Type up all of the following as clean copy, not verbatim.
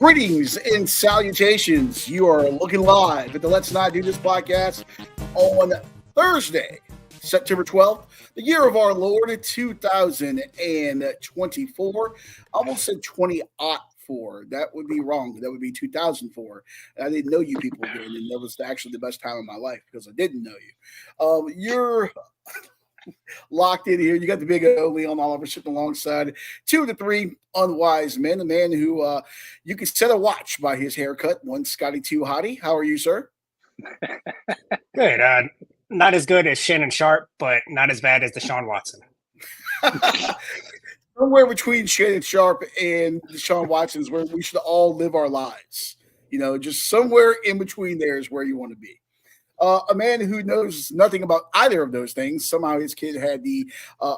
Greetings and salutations. You are looking live at the Let's Not Do This podcast on Thursday, September 12th, the year of our Lord, 2024. I almost said 2004. That would be wrong. That would be 2004. And I didn't know you people then, and that was actually the best time of my life because I didn't know you. You're locked in here. You got the big O Leon Oliver sitting alongside 2 to 3 unwise men. The man who you can set a watch by his haircut. One Scotty Too Hottie. How are you, sir? Good. Not as good as Shannon Sharp, but not as bad as Deshaun Watson. Somewhere between Shannon Sharp and Deshaun Watson is where we should all live our lives. You know, just somewhere in between there is where you want to be. A man who knows nothing about either of those things. Somehow his kid had the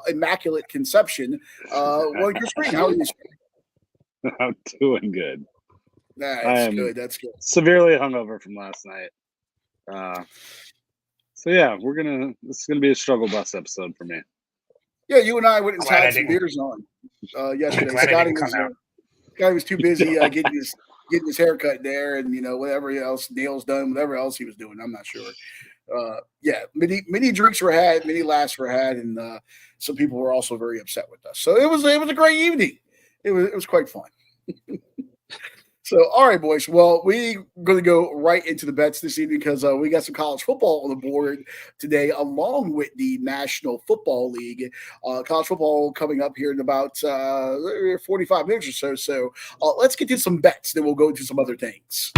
immaculate conception. Well, your screen, how are you? I'm doing good. That's good. That's good. Severely hungover from last night. So yeah, this is gonna be a struggle bus episode for me. Yeah, you and I went and had some beers on yesterday. Scotty was too busy getting his haircut there, and whatever else, nails done, whatever else he was doing. I'm not sure. Many drinks were had, many laughs were had, and some people were also very upset with us. So it was a great evening. It was quite fun. So, all right, boys. Well, we're going to go right into the bets this evening because we got some college football on the board today, along with the National Football League. College football coming up here in about 45 minutes or so. So let's get to some bets, then we'll go into some other things.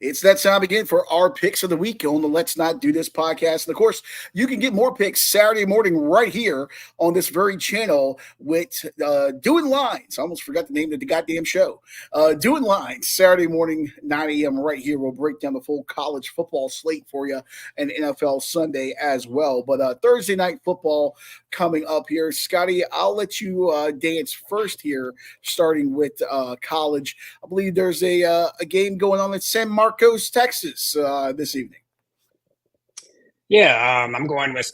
It's that time again for our picks of the week on the Let's Not Do This podcast. And, of course, you can get more picks Saturday morning right here on this very channel with Doing Lines. I almost forgot the name of the goddamn show. Doing Lines, Saturday morning, 9 a.m. right here. We'll break down the full college football slate for you and NFL Sunday as well. But Thursday night football coming up here. Scotty, I'll let you dance first here, starting with college. I believe there's a game going on at San Marcos, Texas this evening. Yeah, I'm going with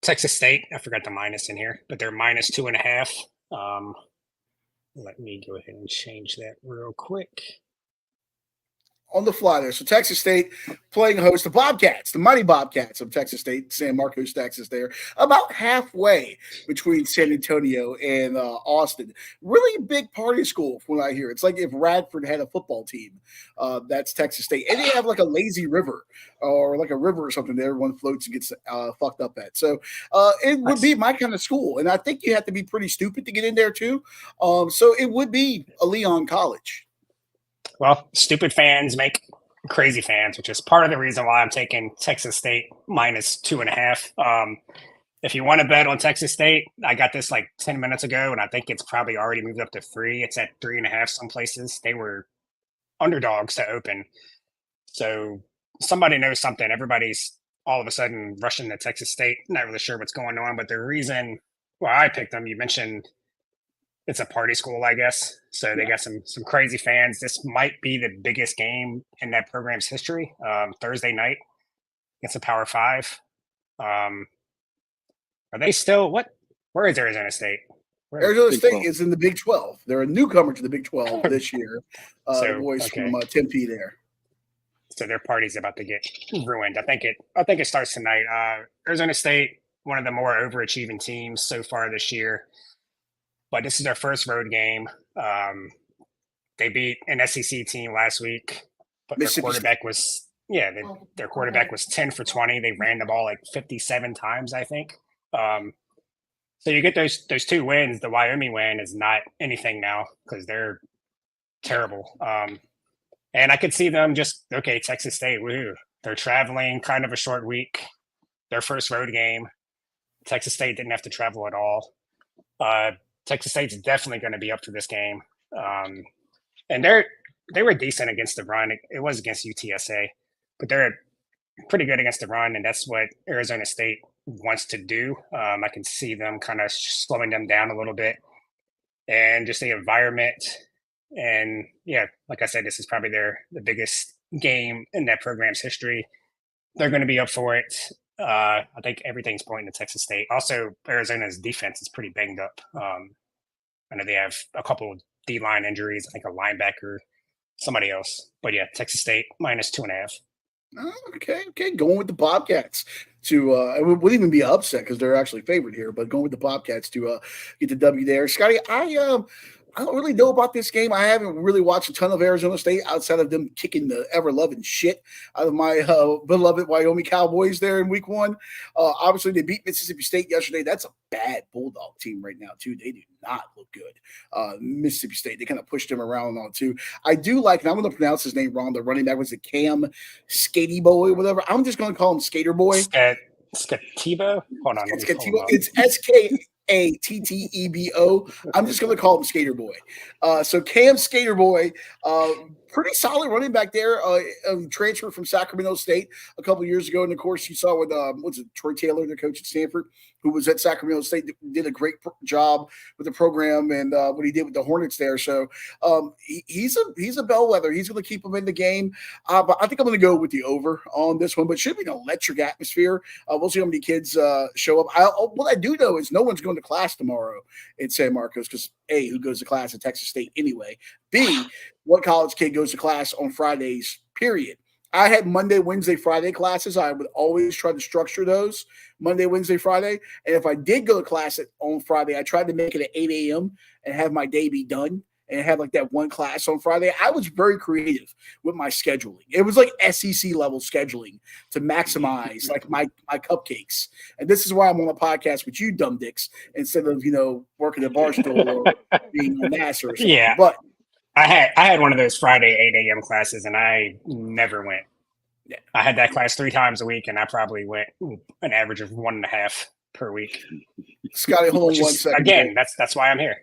Texas State. I forgot the minus in here, but they're minus 2.5. Let me go ahead and change that real quick. On the fly there. So Texas State playing host to Bobcats, the mighty Bobcats of Texas State, San Marcos, Texas there, about halfway between San Antonio and Austin. Really big party school from what I hear. It's like if Radford had a football team, that's Texas State. And they have like a lazy river or like a river or something that everyone floats and gets fucked up at. So it would be my kind of school. And I think you have to be pretty stupid to get in there too. So it would be a Leon College. Well, stupid fans make crazy fans, which is part of the reason why I'm taking Texas State minus 2.5. If you want to bet on Texas State, I got this like 10 minutes ago, and I think it's probably already moved up to 3. It's at 3.5 some places. They were underdogs to open. So somebody knows something. Everybody's all of a sudden rushing to Texas State. Not really sure what's going on, but the reason why I picked them, you mentioned it's a party school, I guess. So they got some crazy fans. This might be the biggest game in that program's history. Thursday night against the Power 5. Are they still what? Where is Arizona State? Arizona State is in the Big 12. They're a newcomer to the Big 12 this year. The boys from Tempe there. So their party's about to get ruined. I think it starts tonight. Arizona State, one of the more overachieving teams so far this year. But this is their first road game. They beat an SEC team last week, but their quarterback was their quarterback was 10 for 20. They ran the ball like 57 times, I think. So you get those 2 wins. The Wyoming win is not anything now because they're terrible. And I could see them Texas State, woohoo. They're traveling, kind of a short week. Their first road game. Texas State didn't have to travel at all. Texas State's definitely going to be up for this game. And they were decent against the run. It was against UTSA, but they're pretty good against the run, and that's what Arizona State wants to do. I can see them kind of slowing them down a little bit and just the environment. And, yeah, like I said, this is probably the biggest game in that program's history. They're going to be up for it. I think everything's pointing to Texas State. Also, Arizona's defense is pretty banged up. I know they have a couple of D-line injuries. I think a linebacker, somebody else. But yeah, Texas State -2.5. Okay. Going with the Bobcats to it wouldn't even be an upset because they're actually favored here, but going with the Bobcats to get the W there. Scotty, I don't really know about this game. I haven't really watched a ton of Arizona State outside of them kicking the ever-loving shit out of my beloved Wyoming Cowboys there in week 1. Obviously, they beat Mississippi State yesterday. That's a bad Bulldog team right now, too. They do not look good. Mississippi State, they kind of pushed them around and all, too. I do like, and I'm going to pronounce his name wrong, the running back was it Cam Skatey Boy or whatever. I'm just going to call him Skater Boy. Skatibo? Hold on. It's Skattebo. I'm just going to call him Skater Boy. So Cam Skater Boy, pretty solid running back there. Transferred from Sacramento State a couple of years ago. And of course, you saw with Troy Taylor, the coach at Stanford, who was at Sacramento State, did a great job with the program and what he did with the Hornets there. So he's a bellwether. He's going to keep them in the game. But I think I'm going to go with the over on this one. But should be an electric atmosphere. We'll see how many kids show up. What I do know is no one's going to class tomorrow in San Marcos because A, who goes to class at Texas State anyway? B, what college kid goes to class on Fridays, period? I had Monday, Wednesday, Friday classes. I would always try to structure those Monday, Wednesday, Friday. And if I did go to class on Friday, I tried to make it at 8 a.m. and have my day be done and have like that one class on Friday. I was very creative with my scheduling. It was like SEC level scheduling to maximize like my cupcakes. And this is why I'm on a podcast with you dumb dicks instead of, working at Barstool or being a master or something. Yeah. But I had one of those Friday 8 a.m. classes and I never went. Yeah. I had that class 3 times a week and I probably went an average of 1.5 per week. Scotty, hold on one second. Again, that's why I'm here.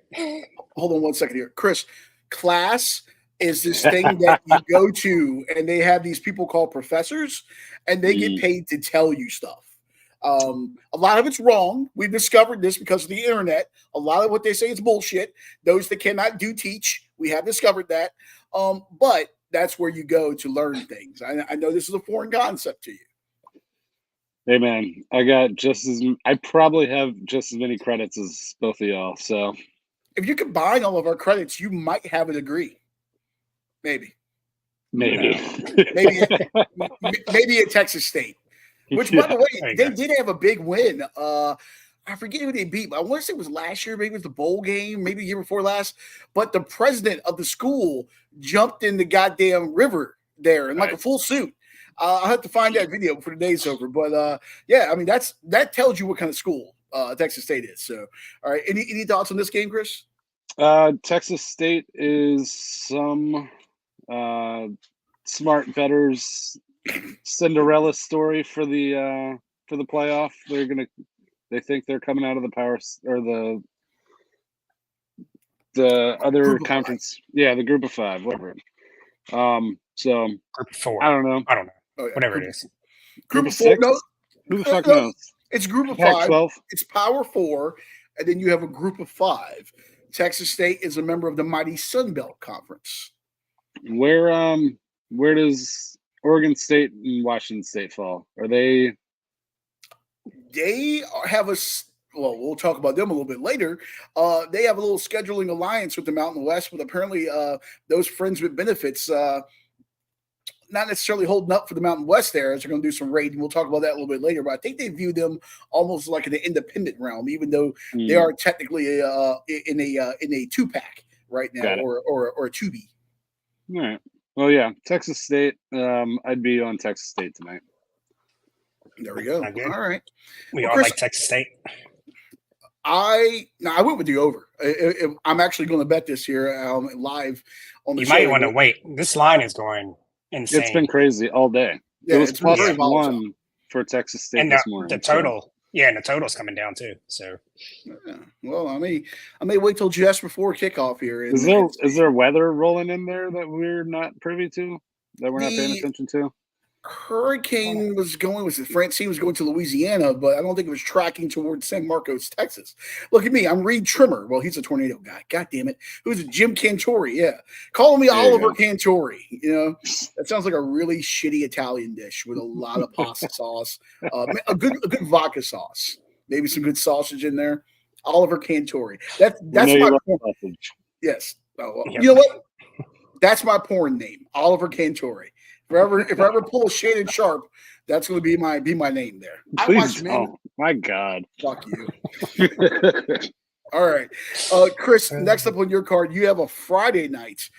Hold on one second here. Chris, class is this thing that you go to and they have these people called professors and they get paid to tell you stuff. A lot of it's wrong. We've discovered this because of the internet. A lot of what they say is bullshit. Those that cannot teach. We have discovered that. But that's where you go to learn things. I know this is a foreign concept to you. Hey man, I probably have just as many credits as both of y'all. So if you combine all of our credits, you might have a degree. Maybe at Texas State. Which, by the way, they did have a big win. I forget who they beat, but I want to say it was last year. Maybe it was the bowl game, maybe the year before last. But the president of the school jumped in the goddamn river there in like a full suit. I'll have to find that video before the day's over. But, yeah, I mean, that tells you what kind of school Texas State is. So, all right. Any thoughts on this game, Chris? Texas State is some smart bettors Cinderella story for the playoff. They think they're coming out of the power or the other conference. Yeah, the group of 5, whatever. So group of 4. I don't know. Oh, yeah. Whatever it is. Group of 4. No, who the fuck knows? It's group of Pac-12. 5. It's Power 4, and then you have a group of 5. Texas State is a member of the mighty Sun Belt Conference. Where does Oregon State and Washington State fall? Are they? They have we'll talk about them a little bit later. They have a little scheduling alliance with the Mountain West, but apparently those friends with benefits not necessarily holding up for the Mountain West there as they're going to do some raiding. We'll talk about that a little bit later, but I think they view them almost like in an independent realm, even though they are technically in a 2-pack right now or a 2B. All right. Well, yeah, Texas State. I'd be on Texas State tonight. There we go. All right. We all like Texas State. I went with the over. I'm actually going to bet this here live on the show. You might want to wait. This line is going insane. It's been crazy all day. Yeah, it was +1 for Texas State this morning. The total, and the total's coming down too. So, yeah. Well, I may wait till just before kickoff here. Is there weather rolling in there that we're not privy to, that we're not paying attention to? Hurricane Francine was going to Louisiana, but I don't think it was tracking towards San Marcos, Texas. Look at me. I'm Reed Trimmer. Well, he's a tornado guy. God damn it. Who's it? Jim Cantori. Yeah. Calling me Oliver Cantori. That sounds like a really shitty Italian dish with a lot of pasta sauce, a good vodka sauce, maybe some good sausage in there. Oliver Cantori. That's my porn. Yes. Oh, well, you know what? That's my porn name, Oliver Cantori. If I ever pull a Shannon Sharp, that's going to be my name there. Please, oh my God. Fuck you. All right. Chris, next up on your card, you have a Friday night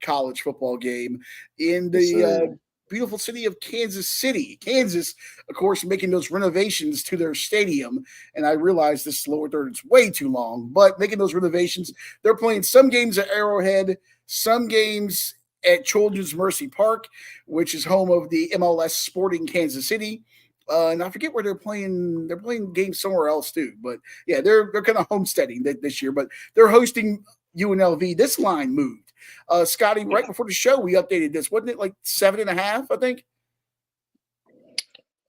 college football game in the beautiful city of Kansas City. Kansas, of course, making those renovations to their stadium. And I realize this lower third is way too long, but making those renovations, they're playing some games at Arrowhead, some games at Children's Mercy Park, which is home of the MLS Sporting Kansas City. And I forget where they're playing. They're playing games somewhere else too. But yeah, they're kind of homesteading this year. But they're hosting UNLV. This line moved. Scotty, right before the show, we updated this. Wasn't it like 7.5? I think.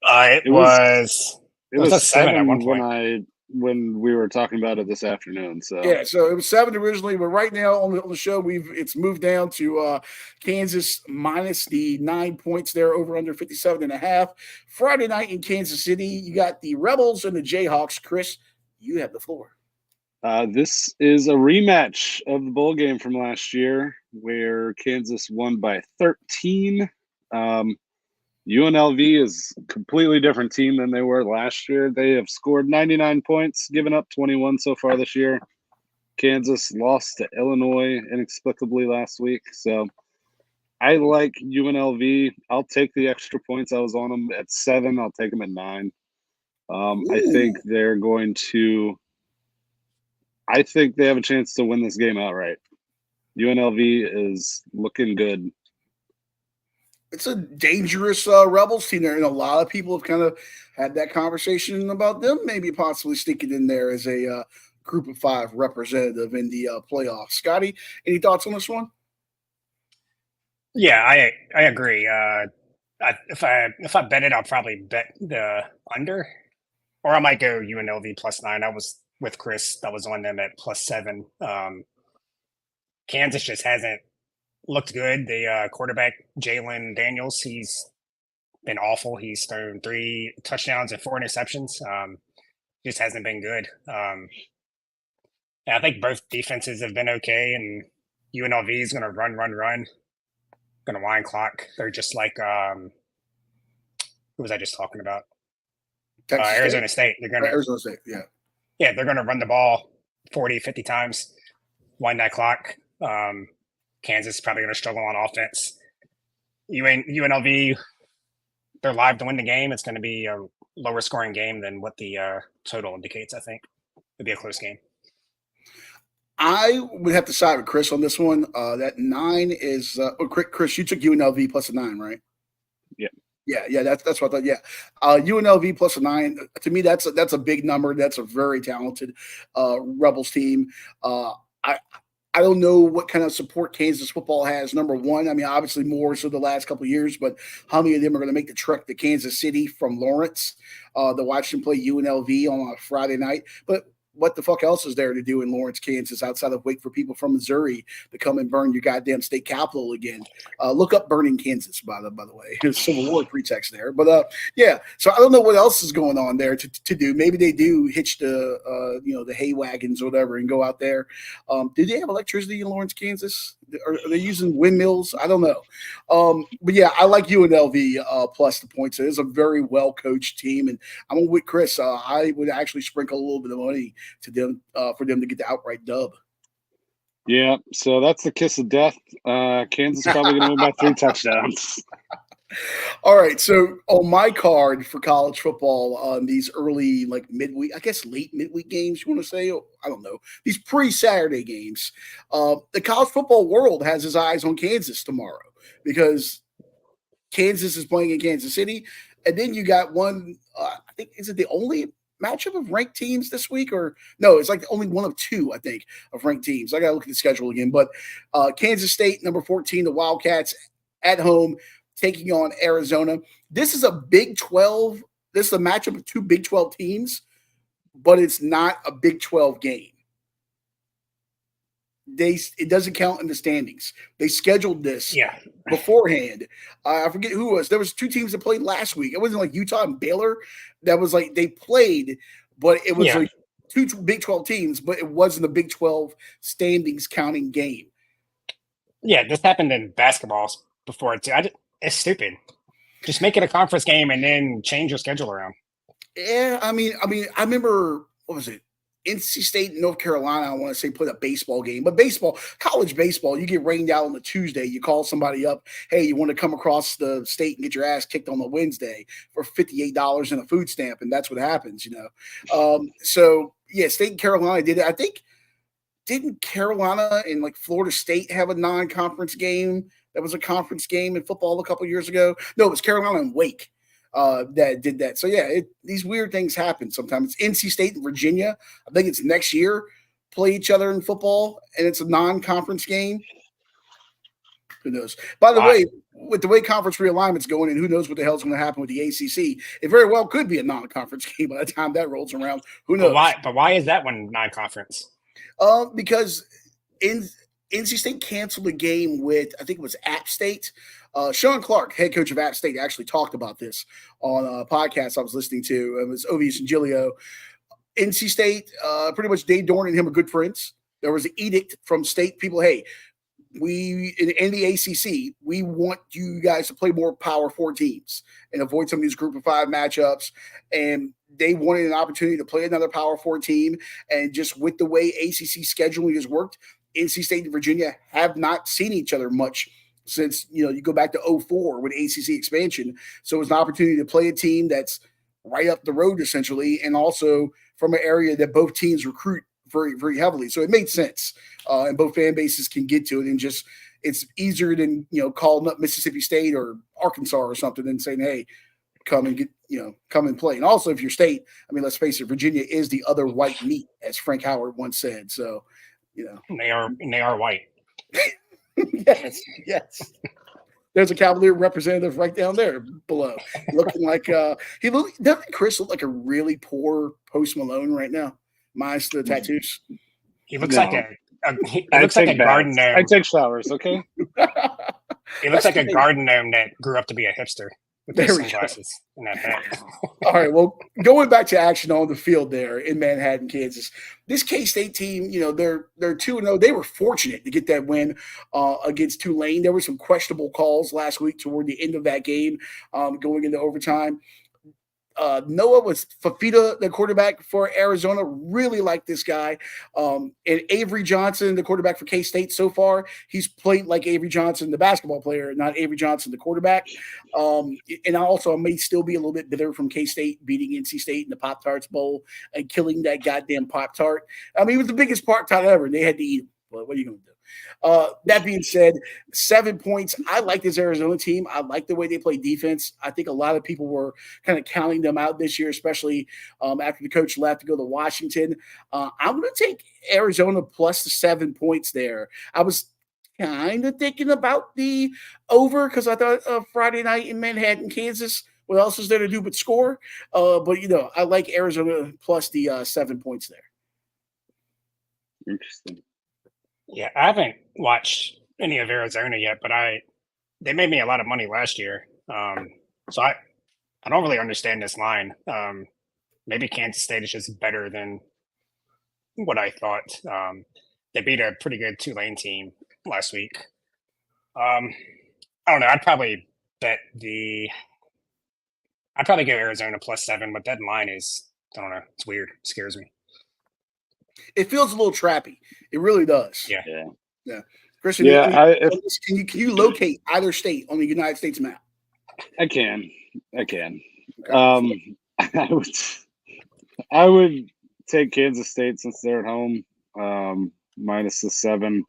It was a 7 at one point when we were talking about it this afternoon. So so it was 7 originally, but right now on the show it's moved down to Kansas minus the 9 points there, over under 57.5. Friday night in Kansas City, you got the Rebels and the Jayhawks. Chris, you have the floor. This is a rematch of the bowl game from last year where Kansas won by 13. UNLV is a completely different team than they were last year. They have scored 99 points, given up 21 so far this year. Kansas lost to Illinois inexplicably last week. So I like UNLV. I'll take the extra points. I was on them at 7. I'll take them at 9. I think they're going to – I think they have a chance to win this game outright. UNLV is looking good. It's a dangerous Rebels team there, and a lot of people have kind of had that conversation about them maybe possibly sneaking in there as a group of 5 representative in the playoffs. Scotty, any thoughts on this one? Yeah, I agree. If I bet it, I'll probably bet the under, or I might go UNLV plus 9. I was with Chris. I was on them at plus 7. Kansas just hasn't looked good. The quarterback, Jalen Daniels, he's been awful. He's thrown 3 touchdowns and 4 interceptions. Just hasn't been good. I think both defenses have been okay, and UNLV is going to run, going to wind clock. They're just like who was I just talking about? Arizona State. They're going to Arizona State. Yeah, they're going to run the ball 40, 50 times, wind that clock. Kansas is probably going to struggle on offense. UNLV, they're live to win the game. It's going to be a lower scoring game than what the total indicates, I think. It'll be a close game. I would have to side with Chris on this one. That 9 is Chris, you took UNLV plus a 9, right? Yeah. Yeah, that's what I thought. Yeah, UNLV plus a 9. To me, that's a big number. That's a very talented Rebels team. I don't know what kind of support Kansas football has. Number one, I mean, obviously more so the last couple of years, but how many of them are going to make the trek to Kansas City from Lawrence to watch them play UNLV on a Friday night? But what the fuck else is there to do in Lawrence, Kansas, outside of wait for people from Missouri to come and burn your goddamn state capital again? Look up burning Kansas, by the way. There's Civil War pretext there. But, yeah, so I don't know what else is going on there to do. Maybe they do hitch the hay wagons or whatever and go out there. Do they have electricity in Lawrence, Kansas? Are they using windmills? I don't know. But, yeah, I like UNLV plus the points. It is a very well-coached team. And I'm with Chris. I would actually sprinkle a little bit of money to them for them to get the outright dub. Yeah, so that's the kiss of death. Kansas probably going to win by 3 touchdowns. All right, so on my card for college football on these early, like midweek, I guess late midweek games, you want to say? I don't know. These pre-Saturday games. The college football world has his eyes on Kansas tomorrow because Kansas is playing in Kansas City. And then you got one, I think, is it the only matchup of ranked teams this week? Or no, it's like only one of 2, I think, of ranked teams. I got to look at the schedule again. But Kansas State, number 14, the Wildcats at home. taking on Arizona. This is a Big 12. This is a matchup of two Big 12 teams, but it's not a Big 12 game. It doesn't count in the standings. They scheduled this beforehand. I forget who it was. There was two teams that played last week. It wasn't like Utah and Baylor. That was like they played, but it was like two Big 12 teams, but it wasn't a Big 12 standings counting game. Yeah, this happened in basketball before too. It's stupid. Just make it a conference game and then change your schedule around. Yeah, I mean, I remember, what was it? NC State and North Carolina, I want to say, put a baseball game. But college baseball, you get rained out on a Tuesday. You call somebody up, hey, you want to come across the state and get your ass kicked on a Wednesday for $58 and a food stamp, and that's what happens, So, yeah, State and Carolina did it. I think, didn't Carolina and, like, Florida State have a non-conference game that was a conference game in football a couple years ago? No, it was Carolina and Wake. That did that. So, yeah, these weird things happen sometimes. It's NC State and Virginia. I think it's next year, play each other in football, and it's a non-conference game. Who knows? By the way, with the way conference realignment's going, and who knows what the hell's going to happen with the ACC, it very well could be a non-conference game by the time that rolls around. Who knows? But why is that one non-conference? Because NC State canceled a game with, I think it was App State. Sean Clark, head coach of App State, actually talked about this on a podcast I was listening to. It was Ovius and Giglio. NC State, pretty much Dave Dorn and him are good friends. There was an edict from state people, hey, in the ACC, we want you guys to play more Power 4 teams and avoid some of these Group of 5 matchups. And they wanted an opportunity to play another Power 4 team. And just with the way ACC scheduling has worked, NC State and Virginia have not seen each other much since, you go back to 2004 with ACC expansion. So it's an opportunity to play a team that's right up the road, essentially, and also from an area that both teams recruit very, very heavily. So it made sense. And both fan bases can get to it, and just it's easier than, calling up Mississippi State or Arkansas or something and saying, hey, come and play. And also, if you're State, let's face it, Virginia is the other white meat, as Frank Howard once said. So, They are white. Yes. There's a Cavalier representative right down there below, looking like doesn't Chris look like a really poor Post Malone right now, minus the tattoos? He looks like a garden gnome. I take showers, okay? He looks like a garden gnome that grew up to be a hipster with those sunglasses and that hat. All right, well, going back to action on the field there in Manhattan, Kansas, this K-State team, they're 2-0. They were fortunate to get that win against Tulane. There were some questionable calls last week toward the end of that game going into overtime. Noah was Fafita, the quarterback for Arizona. Really like this guy. And Avery Johnson, the quarterback for K-State so far, he's played like Avery Johnson, the basketball player, not Avery Johnson, the quarterback. And I may still be a little bit bitter from K-State beating NC State in the Pop-Tarts Bowl and killing that goddamn Pop-Tart. It was the biggest Pop-Tart ever, and they had to eat it. What are you going to do? That being said, 7 points. I like this Arizona team. I like the way they play defense. I think a lot of people were kind of counting them out this year, especially after the coach left to go to Washington. I'm going to take Arizona plus the 7 points there. I was kind of thinking about the over because I thought Friday night in Manhattan, Kansas, what else is there to do but score? But, I like Arizona plus the 7 points there. Interesting. Yeah, I haven't watched any of Arizona yet, but they made me a lot of money last year. So I don't really understand this line. Maybe Kansas State is just better than what I thought. They beat a pretty good Tulane team last week. I don't know. I'd probably go Arizona plus 7, but that line is, I don't know. It's weird. It scares me. It feels a little trappy. It really does. Yeah. Christian, can you locate either state on the United States map? I can. Okay. I would take Kansas State since they're at home, minus the 7.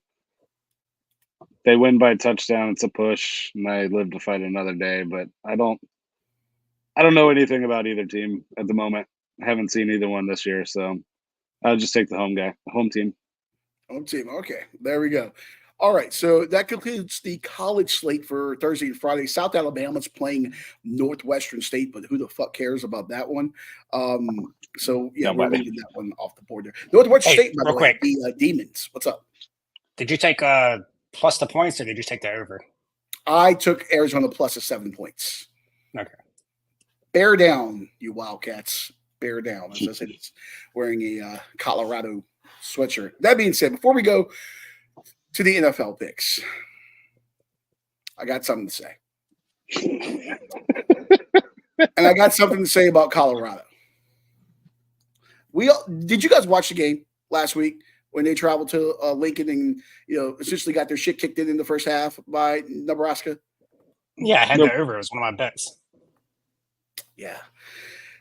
They win by a touchdown. It's a push, and I live to fight another day. But I don't know anything about either team at the moment. I haven't seen either one this year, so I'll just take the home team. Home team. Okay, there we go. All right, so that concludes the college slate for Thursday and Friday. South Alabama's playing Northwestern State, but who the fuck cares about that one? So yeah, we're leaving that one off the board there. Northwestern State, by the way, the Demons. What's up? Did you take plus the points, or did you take the over? I took Arizona plus 7 points. Okay. Bear down, you Wildcats. Bear down. As I said, it's wearing a Colorado sweatshirt. That being said, before we go to the NFL picks, I got something to say. And I got something to say about Colorado. Did you guys watch the game last week when they traveled to Lincoln and essentially got their shit kicked in the first half by Nebraska? Yeah, I had the over. It was one of my bets. Yeah.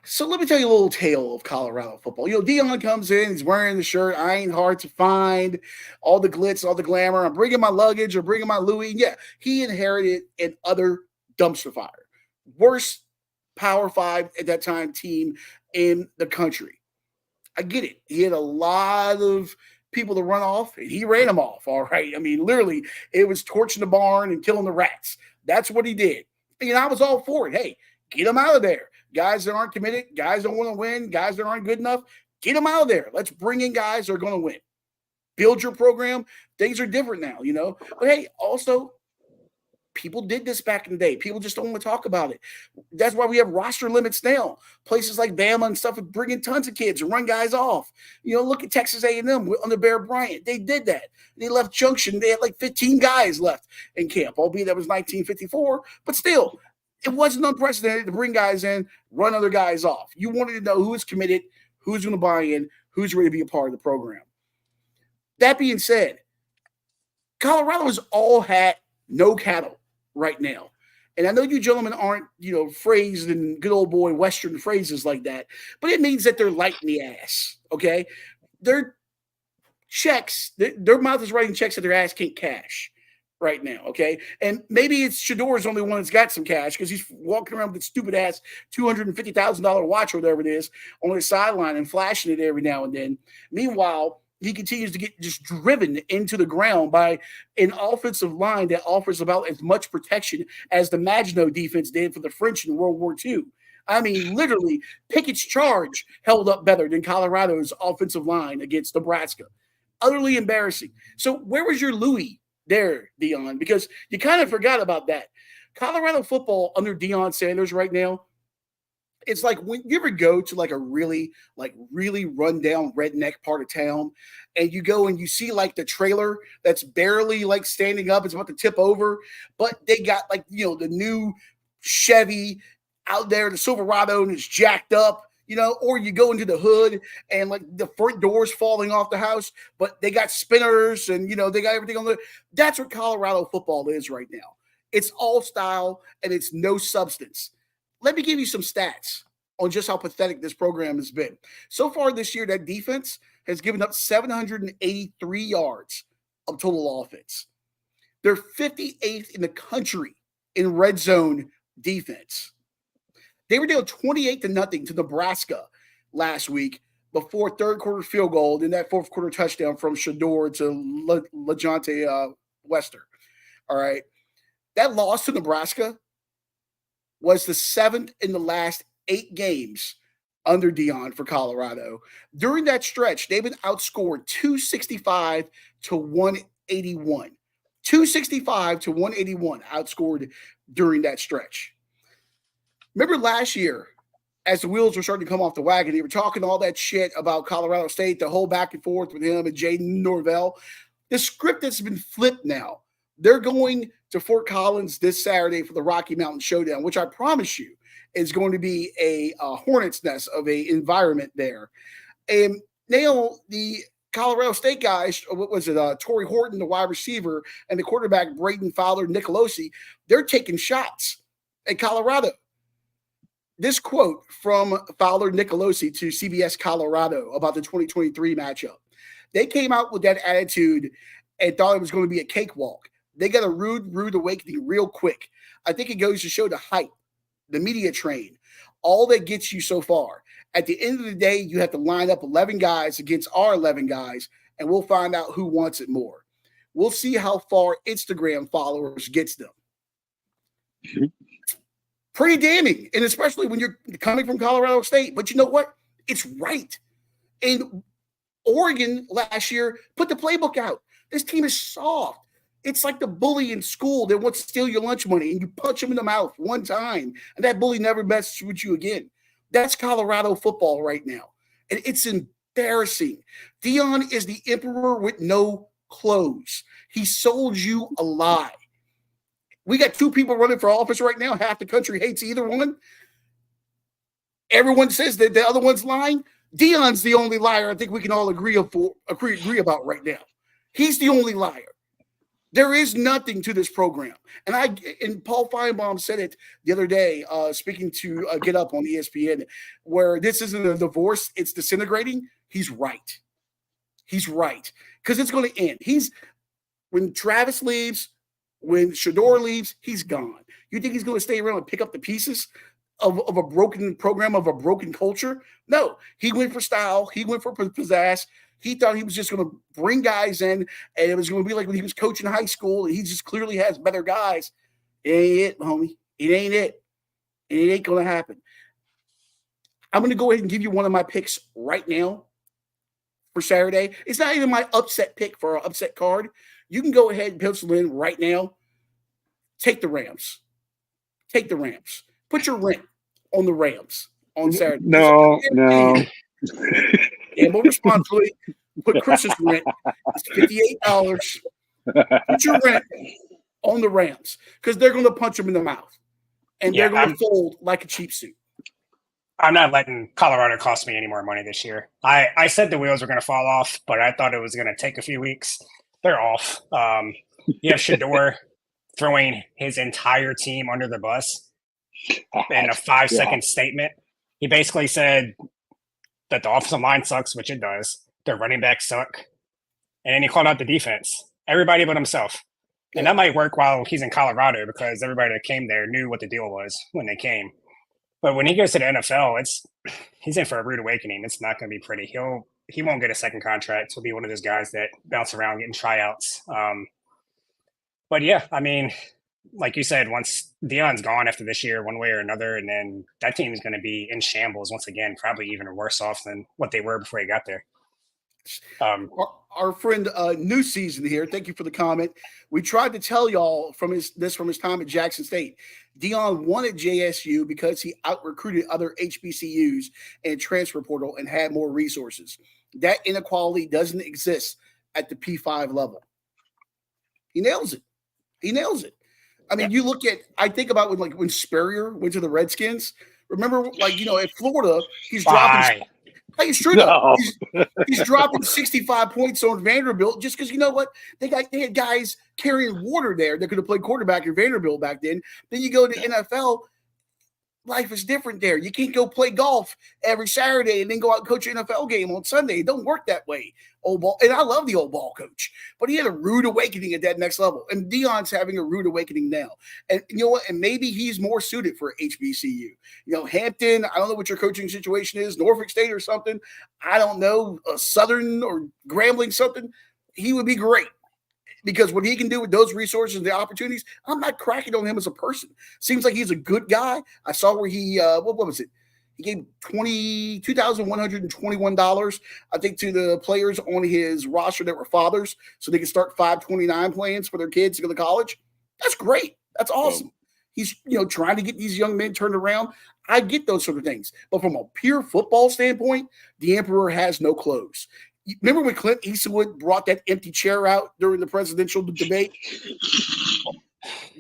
So let me tell you a little tale of Colorado football. Deion comes in, he's wearing the shirt. I ain't hard to find. All the glitz, all the glamour. I'm bringing my luggage or bringing my Louis. Yeah, he inherited an utter dumpster fire. Worst Power 5 at that time team in the country. I get it. He had a lot of people to run off, and he ran them off, all right? I mean, literally, it was torching the barn and killing the rats. That's what he did. And I was all for it. Hey, get them out of there. Guys that aren't committed, guys that want to win, guys that aren't good enough, get them out of there. Let's bring in guys that are going to win. Build your program. Things are different now, But, hey, also, people did this back in the day. People just don't want to talk about it. That's why we have roster limits now. Places like Bama and stuff bring in tons of kids and run guys off. Look at Texas A&M under Bear Bryant. They did that. They left Junction. They had like 15 guys left in camp, albeit that was 1954. But still, it wasn't unprecedented to bring guys in, run other guys off. You wanted to know who is committed, who's going to buy in, who's ready to be a part of the program. That being said, Colorado is all hat, no cattle right now. And I know you gentlemen aren't, phrased in good old boy Western phrases like that, but it means that they're light in the ass, okay? Their checks, their mouth is writing checks that their ass can't cash right now, okay? And maybe it's Shador's only one that's got some cash because he's walking around with a stupid-ass $250,000 watch or whatever it is on his sideline and flashing it every now and then. Meanwhile, he continues to get just driven into the ground by an offensive line that offers about as much protection as the Maginot defense did for the French in World War II. I mean, literally, Pickett's charge held up better than Colorado's offensive line against Nebraska. Utterly embarrassing. So where was your Louis there, Deion? Because you kind of forgot about that. Colorado football under Deion Sanders right now, it's like when you ever go to like a really rundown redneck part of town and you go and you see like the trailer that's barely like standing up, it's about to tip over, but they got like, the new Chevy out there, the Silverado, and it's jacked up, or you go into the hood and like the front door's falling off the house, but they got spinners and, they got everything on there. That's what Colorado football is right now. It's all style and it's no substance. Let me give you some stats on just how pathetic this program has been. So far this year, that defense has given up 783 yards of total offense. They're 58th in the country in red zone defense. They were down 28-0 to Nebraska last week before third quarter field goal and that fourth quarter touchdown from Shador to LeJonte Wester. All right. That loss to Nebraska was the 7th in the last 8 games under Deion for Colorado. During that stretch, they've been outscored 265 to 181. 265 to 181 outscored during that stretch. Remember last year, as the wheels were starting to come off the wagon, they were talking all that shit about Colorado State, the whole back and forth with him and Jaden Norvell. The script has been flipped now. They're going to Fort Collins this Saturday for the Rocky Mountain Showdown, which I promise you is going to be a hornet's nest of an environment there. And now the Colorado State guys, what was it, Torrey Horton, the wide receiver, and the quarterback, Braden Fowler Nicolosi, they're taking shots at Colorado. This quote from Fowler Nicolosi to CBS Colorado about the 2023 matchup. They came out with that attitude and thought it was going to be a cakewalk. They got a rude awakening real quick. I think it goes to show the hype, the media train, all that gets you so far. At the end of the day, you have to line up 11 guys against our 11 guys, and we'll find out who wants it more. We'll see how far Instagram followers gets them. Pretty damning, and especially when you're coming from Colorado State. But you know what? It's right. And Oregon last year put the playbook out. This team is soft. It's like the bully in school that wants to steal your lunch money, and you punch him in the mouth one time, and that bully never messes with you again. That's Colorado football right now, and it's embarrassing. Deion is the emperor with no clothes. He sold you a lie. We got two people running for office right now. Half the country hates either one. Everyone says that the other one's lying. Deion's the only liar I think we can all agree about right now. He's the only liar. There is nothing to this program. And Paul Feinbaum said it the other day, speaking to Get Up on ESPN, where this isn't a divorce, it's disintegrating. He's right. He's right. Because it's going to end. When Travis leaves, when Shador leaves, he's gone. You think he's going to stay around and pick up the pieces of a broken program, of a broken culture? No. He went for style. He went for pizzazz. He thought he was just going to bring guys in, and it was going to be like when he was coaching high school, and he just clearly has better guys. It ain't it, homie. It ain't it. And it ain't going to happen. I'm going to go ahead and give you one of my picks right now for Saturday. It's not even my upset pick for our upset card. You can go ahead and pencil in right now. Take the Rams. Take the Rams. Put your rent on the Rams on Saturday. No. Gamble responsibly. Put Chris's rent. It's $58. Put your rent on the Rams because they're going to punch them in the mouth. And they're going to fold like a cheap suit. I'm not letting Colorado cost me any more money this year. I said the wheels were going to fall off, but I thought it was going to take a few weeks. They're off. You have Shador throwing his entire team under the bus in a 5-second statement. He basically said that the offensive line sucks, which it does. Their running backs suck. And then he called out the defense. Everybody but himself. And that might work while he's in Colorado because everybody that came there knew what the deal was when they came. But when he goes to the NFL, he's in for a rude awakening. It's not going to be pretty. He won't get a second contract. He'll be one of those guys that bounce around getting tryouts. But yeah, I mean, like you said, once Deion's gone after this year, one way or another, and then that team is going to be in shambles once again, probably even worse off than what they were before he got there. Our friend New Season here, thank you for the comment. We tried to tell y'all from his time at Jackson State. Deion wanted JSU because he out-recruited other HBCUs and transfer portal and had more resources. That inequality doesn't exist at the P5 level. He nails it. I mean, you look at – I think about when Spurrier went to the Redskins. Remember, at Florida, he's dropping – Hey, it's true. No. He's dropping 65 points on Vanderbilt just because you know what? They had guys carrying water there that could have played quarterback in Vanderbilt back then. Then you go to NFL, life is different there. You can't go play golf every Saturday and then go out and coach an NFL game on Sunday. It don't work that way. Old ball, and I love the old ball coach, but he had a rude awakening at that next level. And Deion's having a rude awakening now. And you know what? And maybe he's more suited for HBCU. Hampton, I don't know what your coaching situation is, Norfolk State or something. I don't know, Southern or Grambling something. He would be great. Because what he can do with those resources and the opportunities, I'm not cracking on him as a person. Seems like he's a good guy. I saw where he, what was it? He gave $2,121, I think, to the players on his roster that were fathers so they could start 529 plans for their kids to go to college. That's great. That's awesome. He's, trying to get these young men turned around. I get those sort of things. But from a pure football standpoint, the emperor has no clothes. Remember when Clint Eastwood brought that empty chair out during the presidential debate?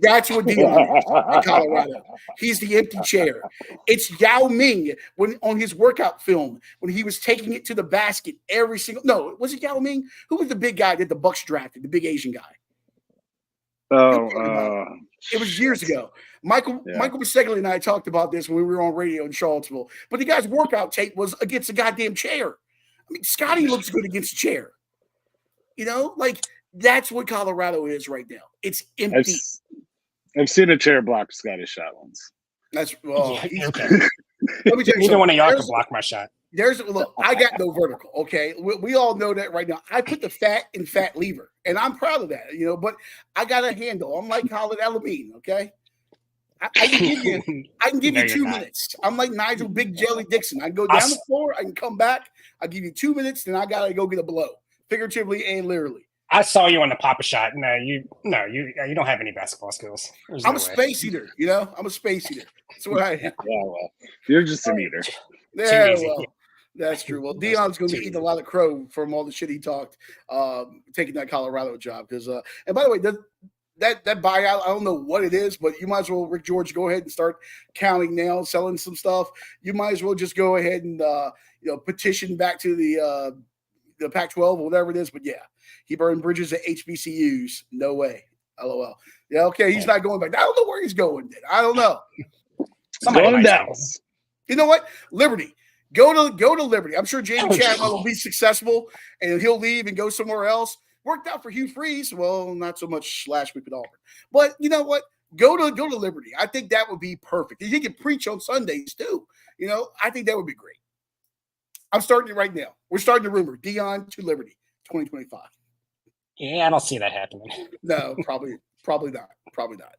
That's what Deion is in Colorado. He's the empty chair. It's Yao Ming when on his workout film when he was taking it to the basket every single. No, was it Yao Ming? Who was the big guy that the Bucks drafted? The big Asian guy. It was years ago. Michael Biseglia and I talked about this when we were on radio in Charlottesville. But the guy's workout tape was against a goddamn chair. I mean, Scotty looks good against a chair. That's what Colorado is right now. It's empty. I've seen a chair block Scotty's shot once. That's okay. Neither one of y'all can block my shot. Look, I got no vertical. Okay, we all know that right now. I put the fat in fat lever, and I'm proud of that. But I got a handle. I'm like Khalid Elamine. Okay, I can give you 2 minutes. I'm like Nigel Big Jelly Dixon. I can go down the floor. I can come back. I'll give you 2 minutes. Then I gotta go get a blow, figuratively and literally. I saw you on the Papa Shot. No, you don't have any basketball skills. I'm a space eater. I'm a space eater. That's what I am. Yeah, well, you're just an eater. Yeah, well, that's true. Well, Deion's going to be eating a lot of crow from all the shit he talked, taking that Colorado job. Because, and by the way, that buyout, I don't know what it is, but you might as well, Rick George, go ahead and start counting now, selling some stuff. You might as well just go ahead and petition back to the Pac-12 or whatever it is. But yeah, he burned bridges at HBCUs. No way. LOL. Yeah, okay, he's not going back. I don't know where he's going. I don't know. Going down. You know what? Liberty. Go to Liberty. I'm sure Jamie Chadwell will be successful, and he'll leave and go somewhere else. Worked out for Hugh Freeze. Well, not so much last week at Auburn. But you know what? Go to Liberty. I think that would be perfect. He can preach on Sundays too. I think that would be great. I'm starting it right now. We're starting the rumor. Deion to Liberty, 2025. Yeah, I don't see that happening. No, probably not. Probably not.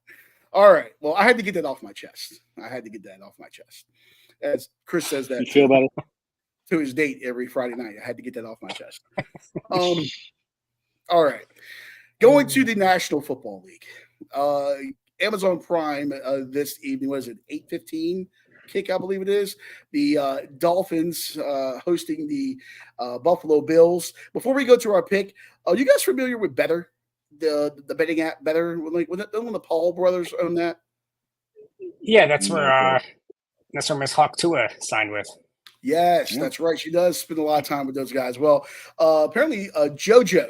All right. Well, I had to get that off my chest. As Chris says that. You feel better? To his date every Friday night. I had to get that off my chest. All right. Going to the National Football League. Amazon Prime this evening, what is it, 8:15 kick, I believe it is. The Dolphins hosting the Buffalo Bills. Before we go to our pick, are you guys familiar with Better? The betting app Better? Like, when the Paul brothers own that? Yeah, that's where Miss Hawk Tua signed with. Yes, that's right. She does spend a lot of time with those guys. Well, apparently JoJo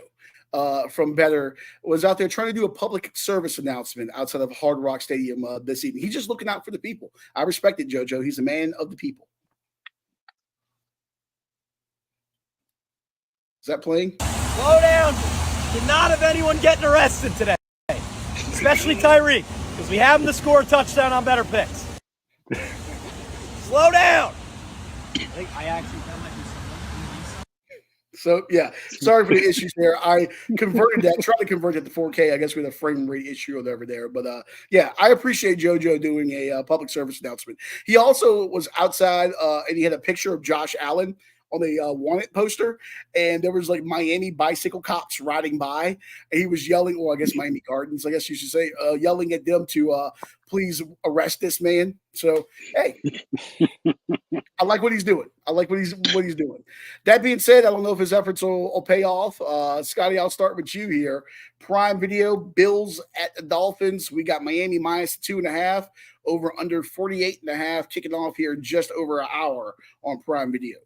from Better was out there trying to do a public service announcement outside of Hard Rock Stadium this evening. He's just looking out for the people. I respect it, JoJo. He's a man of the people. Is that playing? Slow down. Cannot have anyone getting arrested today, especially Tyreek, because we have him to score a touchdown on Better Picks. Slow down. I actually found that. So, yeah, sorry for the issues there. I tried to convert it to 4K. I guess we had a frame rate issue over there. But, yeah, I appreciate JoJo doing a public service announcement. He also was outside, and he had a picture of Josh Allen on a wanted poster, and there was like Miami bicycle cops riding by, and he was yelling, or I guess Miami Gardens, I guess you should say, yelling at them to please arrest this man. So, hey, I like what he's doing. Doing. That being said, I don't know if his efforts will pay off. Scotty, I'll start with you here. Prime Video, Bills at the Dolphins. We got Miami minus 2.5, over under 48.5, kicking off here in just over an hour on Prime Video.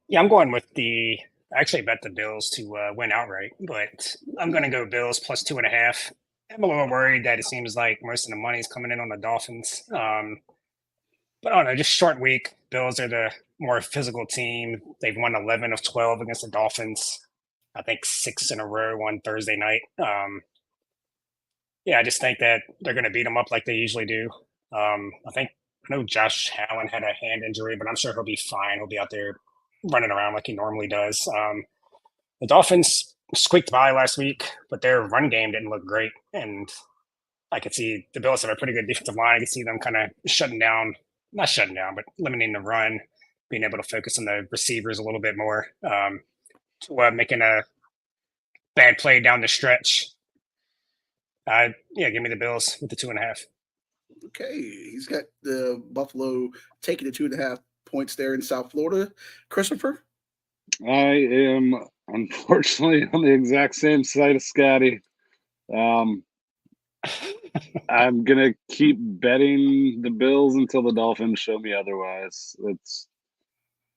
Yeah, I'm going with I actually bet the Bills to win outright, but I'm going to go Bills plus 2.5. I'm a little worried that it seems like most of the money is coming in on the Dolphins. But I don't know, just short week. Bills are the more physical team. They've won 11 of 12 against the Dolphins. I think 6 in a row on Thursday night. Yeah, I just think that they're going to beat them up like they usually do. I know Josh Allen had a hand injury, but I'm sure he'll be fine. He'll be out there running around like he normally does. The Dolphins squeaked by last week, but their run game didn't look great. And I could see the Bills have a pretty good defensive line. I could see them kind of not shutting down, but limiting the run, being able to focus on the receivers a little bit more, making a bad play down the stretch. Yeah, give me the Bills with the 2.5. Okay, he's got the Buffalo taking the 2.5 points there in South Florida. Christopher? I am unfortunately on the exact same side as Scotty. I'm going to keep betting the Bills until the Dolphins show me otherwise.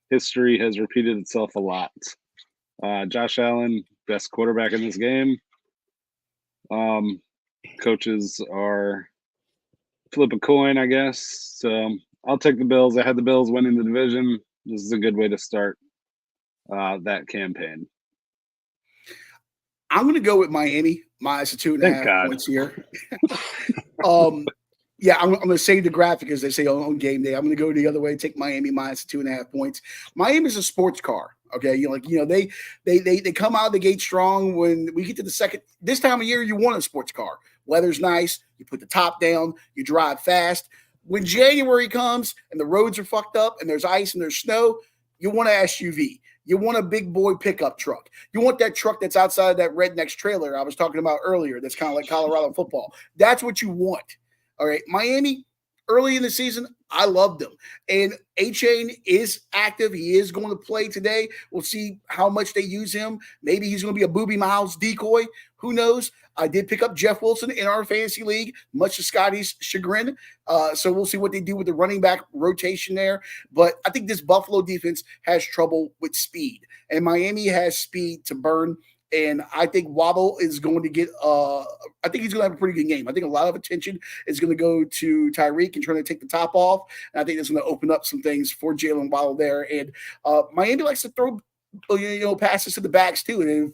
History has repeated itself a lot. Josh Allen, best quarterback in this game. Coaches are flip a coin, I guess. So I'll take the Bills. I had the Bills winning the division. This is a good way to start that campaign. I'm going to go with Miami minus 2.5 points here. Yeah, I'm going to save the graphic, as they say on game day. I'm going to go the other way, take Miami minus 2.5 points. Miami's a sports car. Okay, they come out of the gate strong. When we get to the second, this time of year, you want a sports car. Weather's nice. You put the top down. You drive fast. When January comes and the roads are fucked up and there's ice and there's snow, you want an SUV. You want a big boy pickup truck. You want that truck that's outside of that redneck's trailer I was talking about earlier. That's kind of like Colorado football. That's what you want. All right, Miami, early in the season, I loved him. And A-Chain is active. He is going to play today. We'll see how much they use him. Maybe he's going to be a Booby Miles decoy. Who knows? I did pick up Jeff Wilson in our fantasy league, much to Scotty's chagrin. So we'll see what they do with the running back rotation there. But I think this Buffalo defense has trouble with speed. And Miami has speed to burn. And I think Waddle is going to get I think he's going to have a pretty good game. I think a lot of attention is going to go to Tyreek and trying to take the top off. And I think that's going to open up some things for Jalen Waddle there. And Miami likes to throw passes to the backs too. And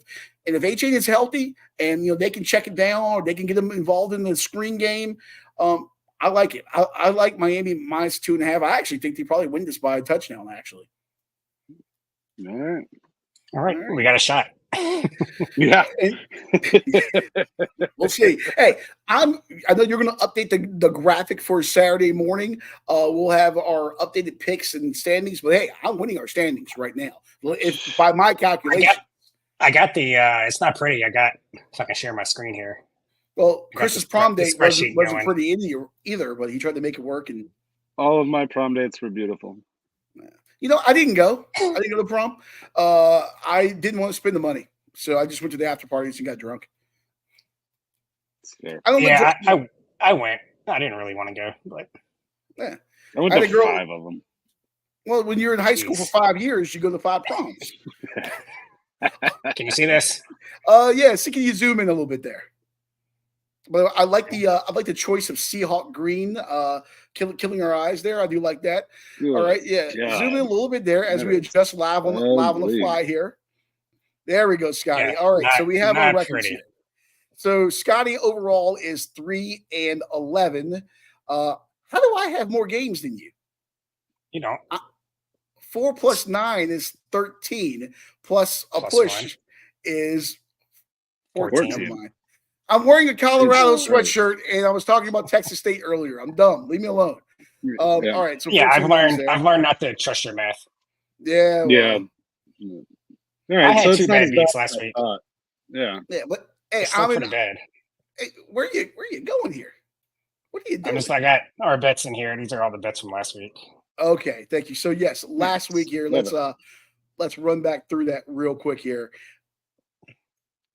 if A-Chain is healthy and they can check it down or they can get them involved in the screen game, I like it. I like Miami minus 2.5. I actually think they probably win this by a touchdown, actually. All right. We got a shot. Yeah. We'll see. Hey, I know you're going to update the graphic for Saturday morning. We'll have our updated picks and standings. But, hey, I'm winning our standings right now. If by my calculation. I got the it's not pretty. If I can share my screen here. Well, Chris's prom date wasn't pretty either, but he tried to make it work. And all of my prom dates were beautiful. I didn't go. I didn't go to prom. I didn't want to spend the money, so I just went to the after parties and got drunk. I went. I didn't really want to go, but yeah. I went to 5 of them. Well, when you're in high school for 5 years, you go to 5 proms. Can you see this? Yeah. So can you zoom in a little bit there? But I like the choice of Seahawk green, killing our eyes there. I do like that. Good. All right, yeah. Zoom in a little bit there as we adjust live on the fly here. There we go, Scotty. Yeah, all right, so we have our records pretty. here. So Scotty overall is 3-11. How do I have more games than you? You don't. 4 plus 9 is 13. Plus a push 1 is 14. I'm wearing a Colorado sweatshirt, and I was talking about Texas State earlier. I'm dumb. Leave me alone. All right. So I've learned not to trust your math. Yeah. Yeah. All right. I had 2 bad beats last week. Yeah. Yeah, but hey, I'm pretty bad. Hey, where are you going here? What are you doing? I got our bets in here. These are all the bets from last week. Okay, thank you. So yes, last week here. Let's run back through that real quick here.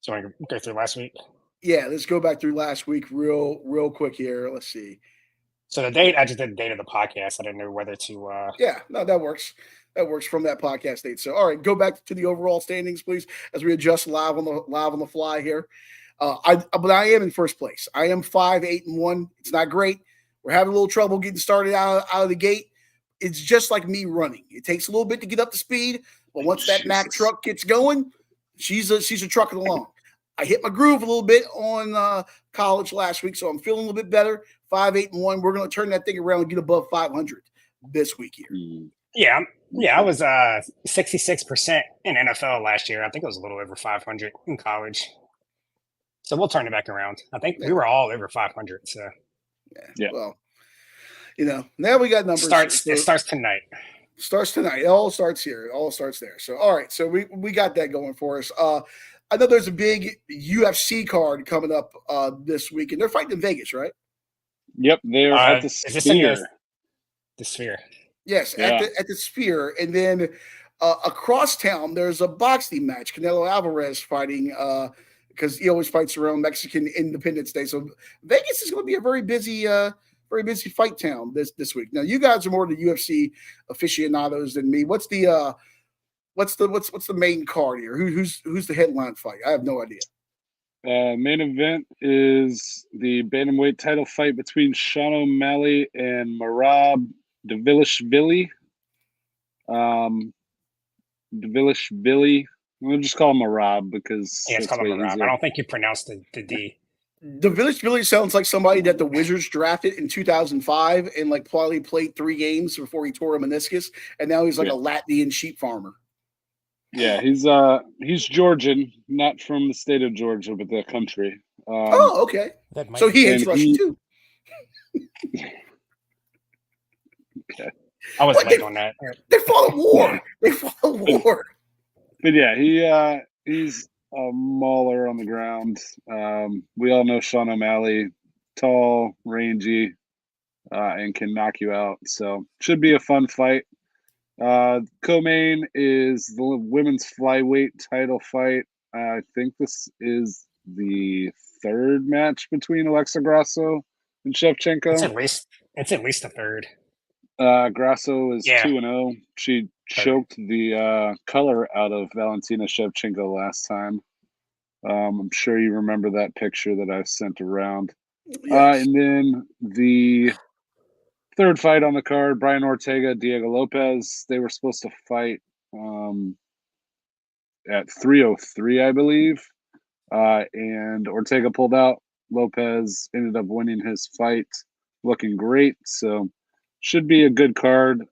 So I can go through last week. Yeah, let's go back through last week real quick here. Let's see. So the date, I just did the date of the podcast. I didn't know whether to. Yeah, no, that works. That works from that podcast date. So, all right, go back to the overall standings, please, as we adjust live on the fly here. But I am in first place. I am 5-8-1. It's not great. We're having a little trouble getting started out of the gate. It's just like me running. It takes a little bit to get up to speed, but once that Mack truck gets going, she's a trucking along. I hit my groove a little bit on college last week, so I'm feeling a little bit better. 5-8-1. We're going to turn that thing around and get above 500 this week here. Yeah. I was 66% in NFL last year. I think it was a little over 500 in college. So we'll turn it back around. I think we were all over 500. So yeah. Well, now we got numbers. It starts tonight. Starts tonight. It all starts here. It all starts there. So all right. So we got that going for us. I know there's a big UFC card coming up this week, and they're fighting in Vegas, right? Yep, they're at the Sphere. Is this in the Sphere? Yes, at the Sphere. And then across town, there's a boxing match. Canelo Alvarez fighting because he always fights around Mexican Independence Day. So Vegas is going to be a very busy fight town this week. Now, you guys are more the UFC aficionados than me. What's the main card here? Who's the headline fight? I have no idea. Main event is the bantamweight title fight between Sean O'Malley and Merab Dvalishvili. Dvalishvili. We'll just call him Merab because it's called Merab. I don't think you pronounced the D. The Village Billy sounds like somebody that the Wizards drafted in 2005 and like probably played 3 games before he tore a meniscus, and now he's like a Latvian sheep farmer. Yeah, he's Georgian, not from the state of Georgia, but the country. Okay. So he hates Russian too. Okay. I was late on that. They fought a war. But yeah, he's a mauler on the ground. We all know Sean O'Malley, tall, rangy, and can knock you out. So should be a fun fight. Co-main is the women's flyweight title fight. I think this is the 3rd match between Alexa Grasso and Shevchenko. It's at least a 3rd. Grasso is 2-0. She choked the color out of Valentina Shevchenko last time. I'm sure you remember that picture that I sent around. Yes. And then the 3rd fight on the card, Brian Ortega, Diego Lopez. They were supposed to fight at 3:03, I believe. And Ortega pulled out. Lopez ended up winning his fight, looking great. So should be a good card.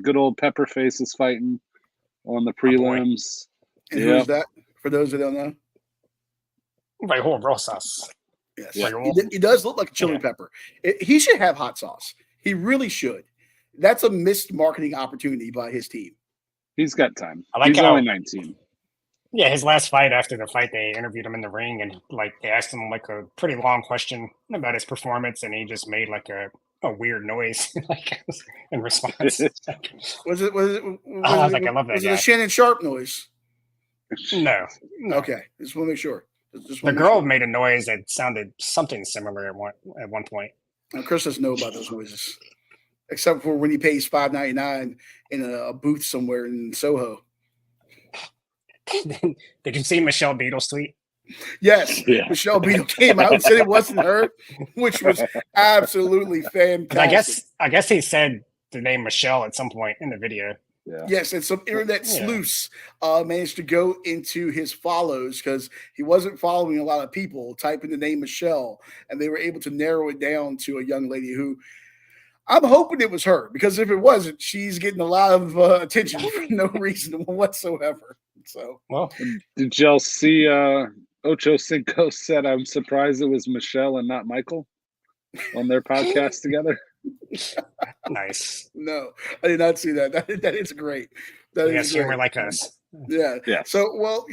Good old Pepperface is fighting on the prelims. And who's that? For those who don't know, Raul Rosas. Yes, he does look like a chili pepper. He should have hot sauce. He really should. That's a missed marketing opportunity by his team. He's got time. He's only 19. Yeah, his last fight, after the fight, they interviewed him in the ring, and like they asked him like a pretty long question about his performance, and he just made like a weird noise like in response. Was it? I was like, I love that. Was it a Shannon Sharp noise? No. Okay, just want to make sure. The girl made a noise that sounded something similar at one point. Now, Chris doesn't know about those noises, except for when he pays $5.99 in a booth somewhere in Soho. Did you see Michelle Beadle's tweet? Yes, Michelle Beadle came out and said it wasn't her, which was absolutely fantastic. I guess he said the name Michelle at some point in the video. Yeah. Yes, and some internet sleuths managed to go into his follows because he wasn't following a lot of people, type in the name Michelle, and they were able to narrow it down to a young lady who I'm hoping it was her, because if it wasn't, she's getting a lot of attention for no reason whatsoever. So, well, did y'all see Ocho Cinco said, "I'm surprised it was Michelle and not Michael" on their podcast together? Nice. No, I did not see that. That is great. That is humor like us. Yeah. So, well,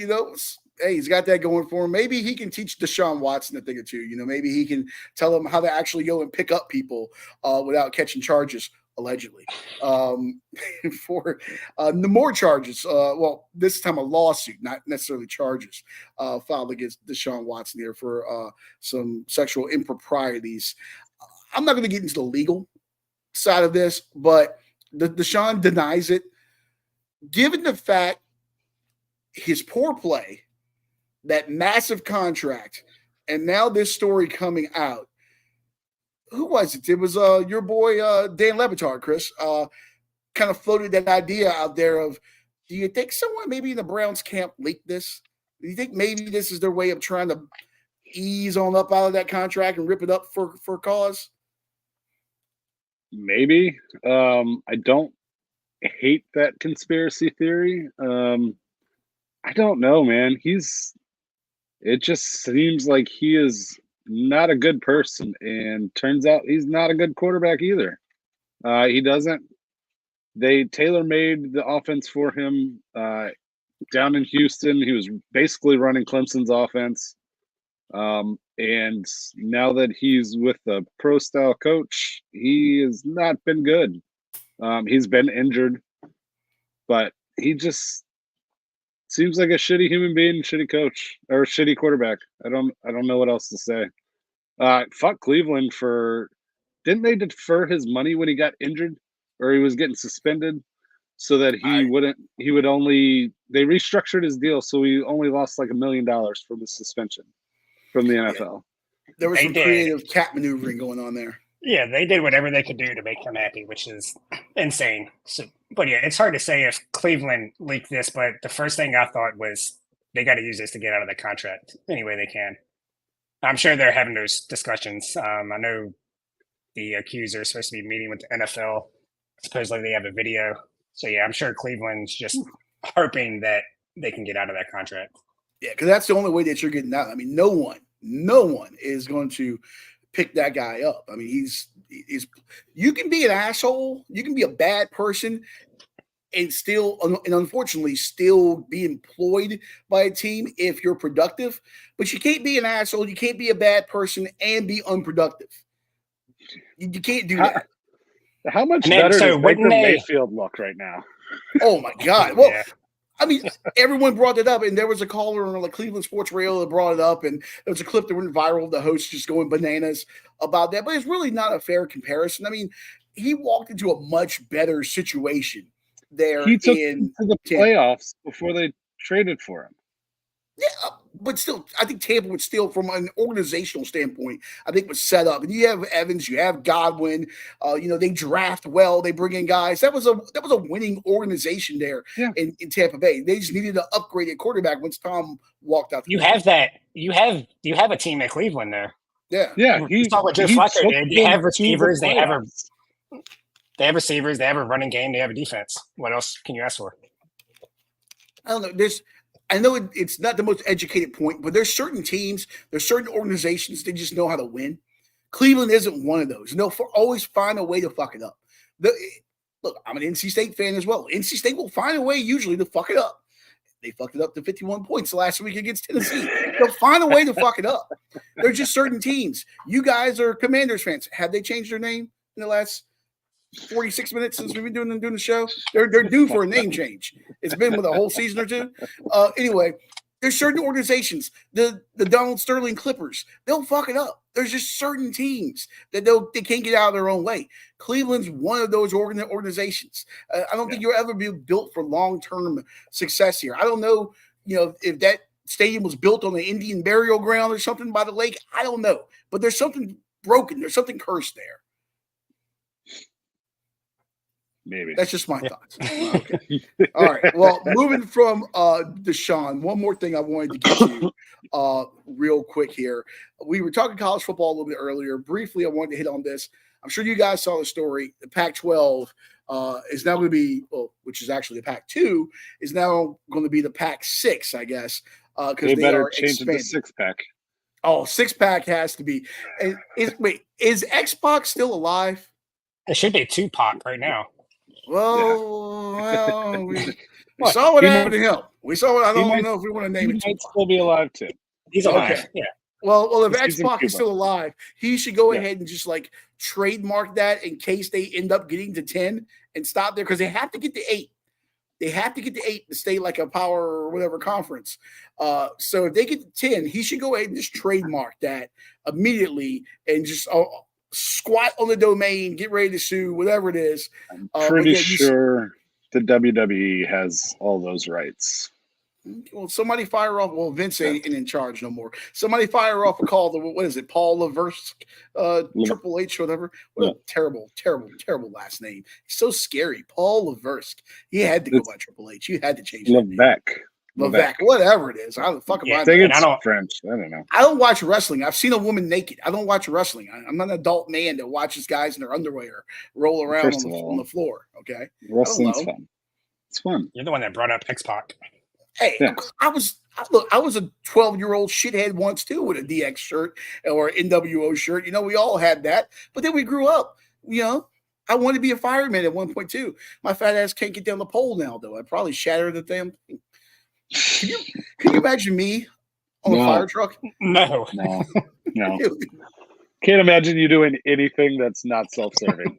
hey, he's got that going for him. Maybe he can teach Deshaun Watson a thing or two. Maybe he can tell him how to actually go and pick up people without catching charges, allegedly. For the more charges, well, this time a lawsuit, not necessarily charges, filed against Deshaun Watson here for some sexual improprieties. I'm not going to get into the legal side of this, but Deshaun denies it. Given the fact his poor play, that massive contract, and now this story coming out. Who was it? It was your boy Dan Le Batard, Chris. Kind of floated that idea out there of, do you think someone maybe in the Browns camp leaked this? Do you think maybe this is their way of trying to ease on up out of that contract and rip it up for cause? Maybe. I don't hate that conspiracy theory. I don't know, man. It just seems like he is not a good person, and turns out he's not a good quarterback either. They tailor-made the offense for him down in Houston. He was basically running Clemson's offense. And now that he's with a pro-style coach, he has not been good. He's been injured, but he just seems like a shitty human being, shitty coach, or shitty quarterback. I don't know what else to say. Fuck Cleveland didn't they defer his money when he got injured, or he was getting suspended, so that they restructured his deal, so he only lost like $1 million from the suspension from the NFL. Yeah. There was some creative cat maneuvering going on there. Yeah, they did whatever they could do to make him happy, which is insane. So, but yeah, it's hard to say if Cleveland leaked this, but the first thing I thought was they got to use this to get out of the contract any way they can. I'm sure they're having those discussions. I know the accuser is supposed to be meeting with the NFL. Supposedly they have a video. So, yeah, I'm sure Cleveland's just hoping that they can get out of that contract. Yeah, because that's the only way that you're getting out. I mean, no one is going to pick that guy up. I mean, he's you can be an asshole, you can be a bad person, and unfortunately still be employed by a team if you're productive. But you can't be an asshole, you can't be a bad person and be unproductive. You can't do that. How much better does Baker Mayfield look right now? Oh my God! Well. Yeah. I mean, everyone brought it up, and there was a caller on like Cleveland Sports Radio that brought it up, and there was a clip that went viral. The host just going bananas about that, but it's really not a fair comparison. I mean, he walked into a much better situation there. He took him to the playoffs before they traded for him. Yeah, but still, I think Tampa would still, from an organizational standpoint, I think was set up. And you have Evans, you have Godwin. They draft well, they bring in guys. That was a winning organization there in Tampa Bay. They just needed to upgrade a quarterback once Tom walked out. You have that. You have a team at Cleveland there. Yeah, yeah. You saw what Joe Flacco did. They have receivers. They have receivers. They have a running game. They have a defense. What else can you ask for? I don't know. I know it's not the most educated point, but there's certain teams, there's certain organizations, they just know how to win. Cleveland isn't one of those. And they'll always find a way to fuck it up. Look, I'm an NC State fan as well. NC State will find a way usually to fuck it up. They fucked it up to 51 points last week against Tennessee. They'll find a way to fuck it up. There's just certain teams. You guys are Commanders fans. Have they changed their name in the last 46 minutes since we've been doing the show? They're due for a name change. It's been with a whole season or two. Anyway, there's certain organizations, the Donald Sterling Clippers, they'll fuck it up. There's just certain teams that they can't get out of their own way. Cleveland's one of those organizations. I don't think you'll ever be built for long-term success here. I don't know, if that stadium was built on an Indian burial ground or something by the lake. I don't know, but there's something broken. There's something cursed there. Maybe. That's just my thoughts. Okay. All right. Well, moving from Deshaun, one more thing I wanted to get to real quick here. We were talking college football a little bit earlier. Briefly, I wanted to hit on this. I'm sure you guys saw the story. The Pac-12 is now going to be, which is actually the Pac-2, is now going to be the Pac-6, I guess, because they are change expanding. it to six-pack. Oh, six-pack has to be. Is X-Pac still alive? It should be Tupac right now. Well, we saw what happened to him. We saw what I don't know if we want to name it. He might still be alive too. He's alive. Okay. Yeah. Well, if X-Pac is still alive, he should go ahead and just trademark that in case they end up getting to 10 and stop there, because they have to get to 8. They have to get to 8 to stay like a power or whatever conference. So if they get to 10, he should go ahead and just trademark that immediately and just squat on the domain, get ready to sue, whatever it is. I'm pretty sure the WWE has all those rights. Well, somebody fire off. Well, Vince ain't in charge no more. Somebody fire off a call to, what is it, Paul Leversk, Triple H, whatever. What a terrible, terrible, terrible last name. He's so scary. Paul Leversk. He had to go by Triple H. You had to change his name. Levesque, whatever it is. I don't fucking I think it's French. I don't know. I don't watch wrestling. I've seen a woman naked. I don't watch wrestling. I'm not an adult man that watches guys in their underwear roll around on the floor. Okay, wrestling's fun. It's fun. You're the one that brought up X-Pac. Hey, yeah. I was a 12-year-old shithead once too with a DX shirt or NWO shirt. We all had that, but then we grew up. I wanted to be a fireman at one point too. My fat ass can't get down the pole now, though. I probably shattered the damn thing. Can you imagine me on a fire truck? No. Can't imagine you doing anything that's not self-serving.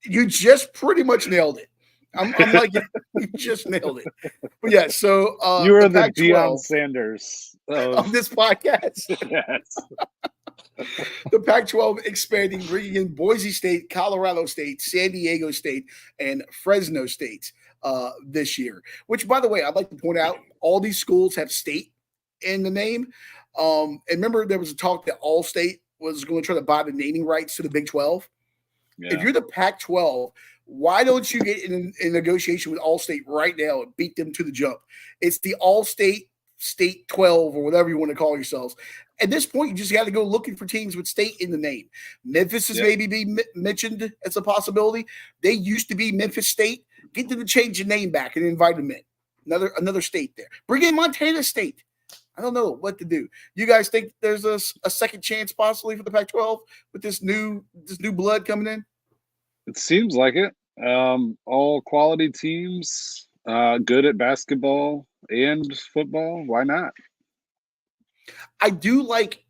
You just pretty much nailed it. I'm like, you just nailed it. But yeah, so you are the Deion Sanders of this podcast. Yes. The Pac-12 expanding, bringing in Boise State, Colorado State, San Diego State, and Fresno State this year. Which, by the way, I'd like to point out, all these schools have state in the name. And remember, there was a talk that All-State was going to try to buy the naming rights to the Big 12. Yeah. If you're the Pac-12, why don't you get in negotiation with All-State right now and beat them to the jump? It's the All-State State 12 or whatever you want to call yourselves. At this point, you just got to go looking for teams with state in the name. Memphis is maybe being mentioned as a possibility. They used to be Memphis State. Get them to change the name back and invite them in. Another state there. Bring in Montana State. I don't know what to do. You guys think there's a second chance possibly for the Pac-12 with this new blood coming in? It seems like it. All quality teams, good at basketball and football. Why not? I do like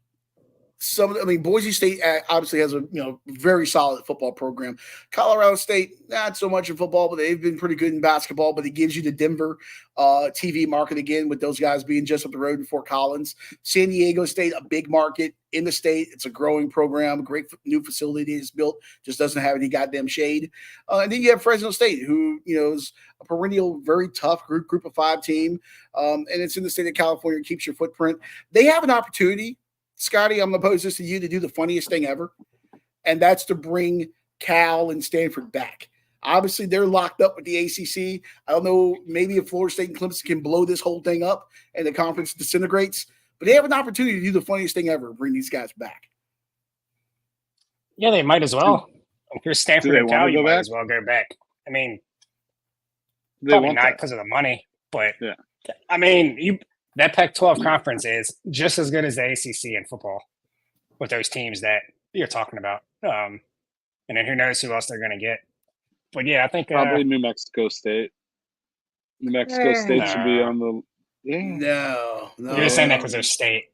Boise State obviously has a very solid football program. Colorado State, not so much in football, but they've been pretty good in basketball. But it gives you the Denver TV market again, with those guys being just up the road in Fort Collins. San Diego State, a big market in the state. It's a growing program, great new facility is built, just doesn't have any goddamn shade. And then you have Fresno State, who is a perennial, very tough group of 5 team, and it's in the state of California. It keeps your footprint. They have an opportunity. Scotty, I'm going to pose this to you, to do the funniest thing ever, and that's to bring Cal and Stanford back. Obviously, they're locked up with the ACC. I don't know, maybe if Florida State and Clemson can blow this whole thing up and the conference disintegrates, but they have an opportunity to do the funniest thing ever, bring these guys back. Yeah, they might as well. If you're Stanford and Cal, you might as well go back. I mean, probably not because of the money, but I mean, that Pac-12 conference is just as good as the ACC in football with those teams that you're talking about. And then who knows who else they're going to get. But, yeah, I think probably New Mexico State. New Mexico State should be on the – No. You're just saying that because they're state.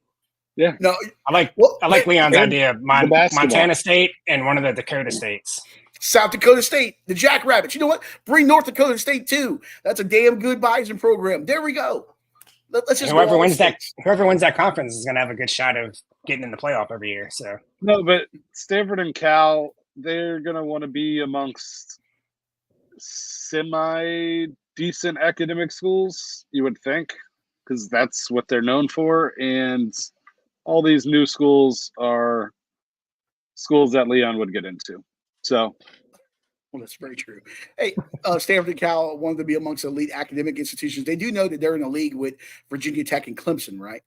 Yeah. No. I like Leon's idea of Montana State and one of the Dakota states. South Dakota State, the Jackrabbits. You know what? Bring North Dakota State, too. That's a damn good Bison program. There we go. Let's just whoever wins that conference is going to have a good shot of getting in the playoff every year. So no, but Stanford and Cal, they're going to want to be amongst semi-decent academic schools, you would think, because that's what they're known for. And all these new schools are schools that Leon would get into. So. Well, that's very true. Hey, Stanford and Cal wanted to be amongst elite academic institutions. They do know that they're in a league with Virginia Tech and Clemson, right?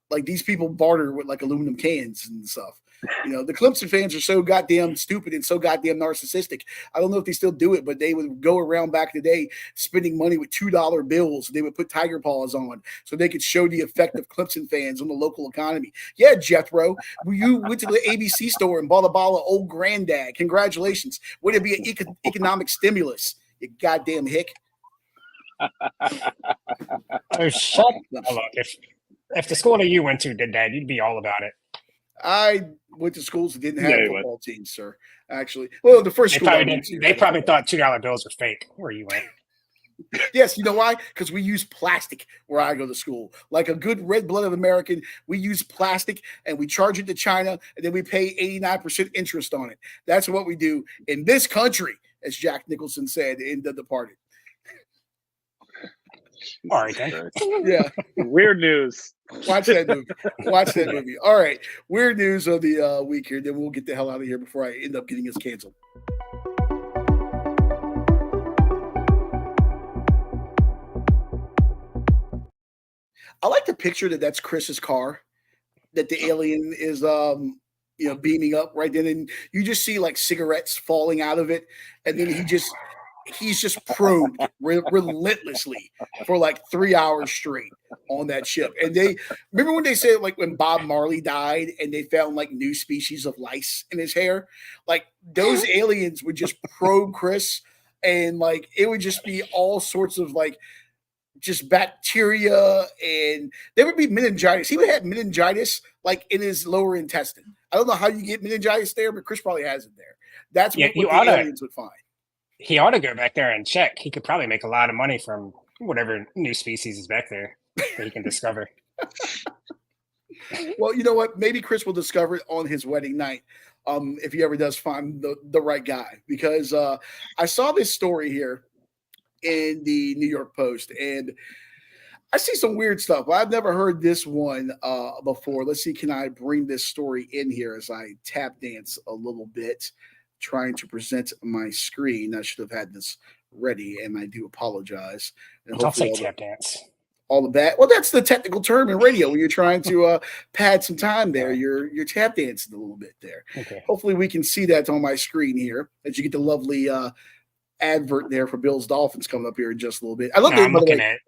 Like, these people barter with like aluminum cans and stuff. The Clemson fans are so goddamn stupid and so goddamn narcissistic. I don't know if they still do it, but they would go around back in the day spending money with $2 bills. They would put tiger paws on so they could show the effect of Clemson fans on the local economy. Yeah, Jethro, you went to the ABC store and bought a bottle of Old Granddad. Congratulations. Would it be an economic stimulus, you goddamn hick? Oh, shut up. If the school that you went to did that, you'd be all about it. I went to schools that didn't have football teams, sir. Actually, well, the first school they probably thought $2 bills were fake where you went. Yes, you know why? Because we use plastic where I go to school. Like a good red-blooded American, we use plastic and we charge it to China, and then we pay 89% interest on it. That's what we do in this country, as Jack Nicholson said in The Departed. All right, then. Yeah. Weird news. Watch that movie. All right. Weird news of the week here. Then we'll get the hell out of here before I end up getting us canceled. I like the picture that's Chris's car, that the alien is beaming up right then, and you just see like cigarettes falling out of it, and then he's just probed relentlessly for like 3 hours straight on that ship. And they remember when they said, like, when Bob Marley died and they found like new species of lice in his hair, like those aliens would just probe Chris, and like it would just be all sorts of like just bacteria, and there would be meningitis. He would have meningitis like in his lower intestine. I don't know how you get meningitis there, but Chris probably has it there. That's what the aliens would find. He ought to go back there and check. He could probably make a lot of money from whatever new species is back there that he can discover. Well, you know what? Maybe Chris will discover it on his wedding night, if he ever does find the right guy. Because I saw this story here in the New York Post, and I see some weird stuff. I've never heard this one before. Let's see, can I bring this story in here as I tap dance a little bit, trying to present my screen. I should have had this ready, and I do apologize. And don't say tap dance. all the bad. Well, that's the technical term in radio when you're trying to pad some time there. You're tap dancing a little bit there. Okay. Hopefully we can see that on my screen here as you get the lovely advert there for Bills Dolphins coming up here in just a little bit. I love I'm looking at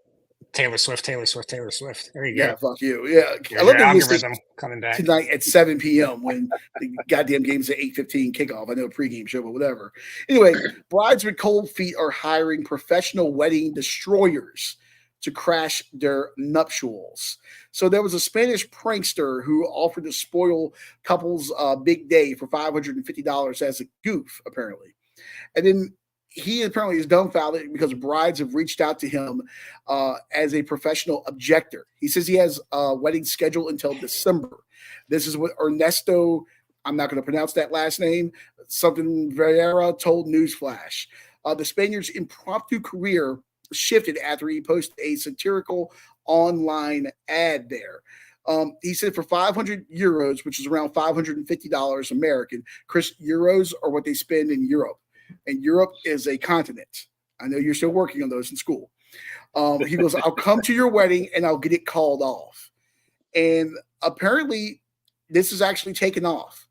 Taylor Swift. There you go. Yeah, fuck you. Yeah. I love the algorithm coming back tonight at 7 p.m. when the goddamn game's at 8:15 kickoff. I know a pregame show, but whatever. Anyway, brides with cold feet are hiring professional wedding destroyers to crash their nuptials. So there was a Spanish prankster who offered to spoil couples' big day for $550 as a goof, apparently. And then he apparently is dumbfounded because brides have reached out to him as a professional objector. He says he has a wedding scheduled until December. This is what Ernesto, I'm not going to pronounce that last name, something Vieira told Newsflash. The Spaniard's impromptu career shifted after he posted a satirical online ad there. He said for 500 euros, which is around $550 American, Chris, euros are what they spend in Europe. And Europe is a continent. I know you're still working on those in school. He goes, I'll come to your wedding and I'll get it called off. And apparently this is actually taken off.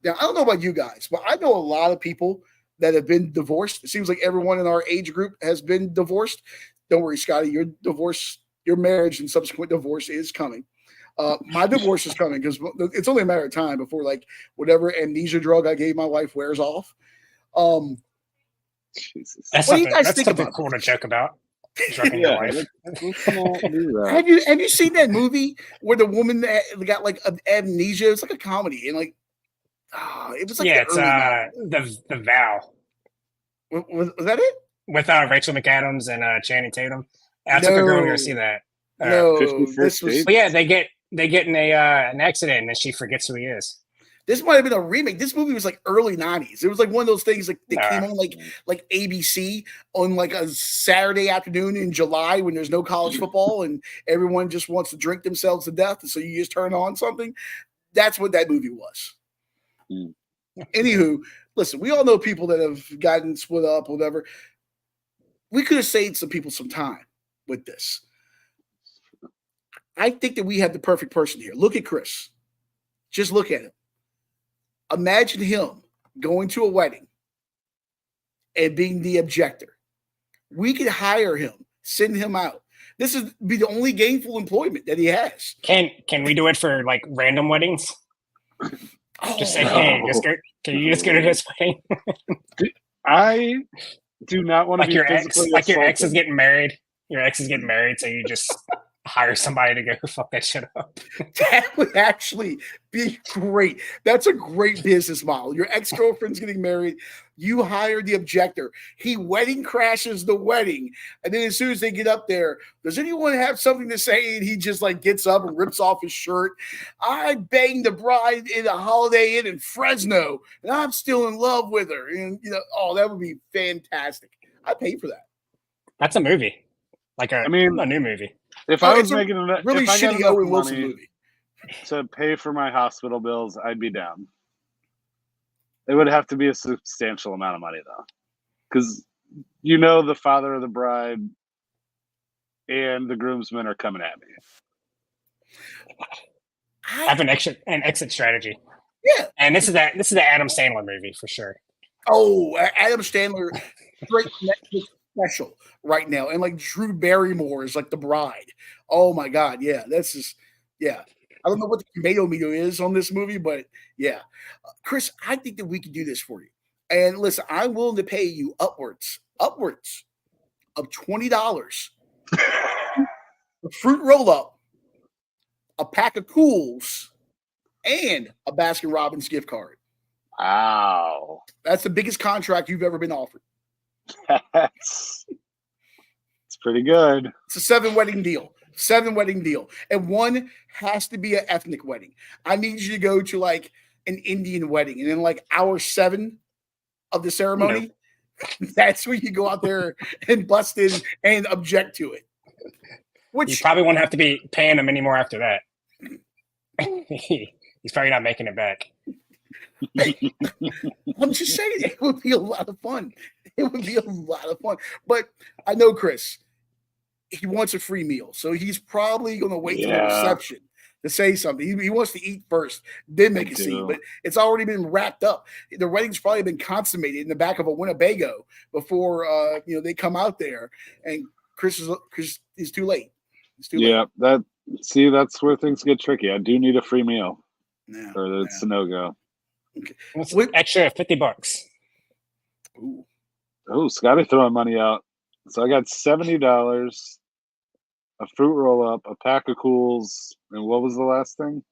Now, I don't know about you guys, but I know a lot of people that have been divorced. It seems like everyone in our age group has been divorced. Don't worry, Scotty, your divorce, your marriage and subsequent divorce is coming. My divorce is coming because it's only a matter of time before like whatever amnesia drug I gave my wife wears off. Jesus. That's what do you guys think about? Cool to joke about. Drugging your wife. Have you seen that movie where the woman got like amnesia? It's like a comedy and like it was like it's the Vow. Was that it? With Rachel McAdams and Channing Tatum. I took a girl to go see that. This was. But yeah, they get in an accident and then she forgets who he is. This might have been a remake. This movie was like early 90s. It was like one of those things like that came on like ABC on like a Saturday afternoon in July when there's no college football and everyone just wants to drink themselves to death. And so you just turn on something. That's what that movie was. Anywho, listen, we all know people that have gotten split up, whatever. We could have saved some people some time with this. I think that we have the perfect person here. Look at Chris. Just look at him. Imagine him going to a wedding and being the objector. We could hire him, send him out. This is be the only gainful employment that he has. Can we do it for like random weddings? Just say, hey, can you just go to this wedding? I do not want to be your physically ex, like your ex assaulted. is getting married. Your ex is getting married, so you just hire somebody to go fuck that shit up. That would actually be great. That's a great business model. Your ex-girlfriend's getting married. You hire the objector. He wedding crashes the wedding. And then as soon as they get up there, does anyone have something to say? And he just like gets up and rips off his shirt. I banged the bride in a Holiday Inn in Fresno, and I'm still in love with her. And that would be fantastic. I'd pay for that. That's a movie. Like a new movie. If I was making a really shitty Owen Wilson movie to pay for my hospital bills, I'd be down. It would have to be a substantial amount of money, though, because the father of the bride and the groomsmen are coming at me. I have an exit strategy. Yeah, and this is the Adam Sandler movie for sure. Oh, Adam Sandler, great Netflix special right now, and like Drew Barrymore is like the bride. Oh my god, yeah, this is I don't know what the tomato meter is on this movie, but yeah, Chris, I think that we can do this for you. And listen, I'm willing to pay you upwards of $20, a fruit roll up, a pack of Cools, and a Baskin Robbins gift card. Wow, that's the biggest contract you've ever been offered. It's pretty good. It's a 7 wedding deal. And one has to be an ethnic wedding. I need you to go to like an Indian wedding. And then like hour 7 of the ceremony, that's where you go out there and bust in and object to it. Which you probably won't have to be paying him anymore after that. He's probably not making it back. I'm just saying it would be a lot of fun. But I know, Chris, he wants a free meal. So he's probably going to wait till the reception to say something. He wants to eat first, then make a scene. But it's already been wrapped up. The wedding's probably been consummated in the back of a Winnebago before they come out there. And Chris is too late. It's too late. That's where things get tricky. I do need a free meal, or it's a no-go. Okay. Extra $50. Oh, Scotty throwing money out. So I got $70, a fruit roll-up, a pack of Cools, and what was the last thing?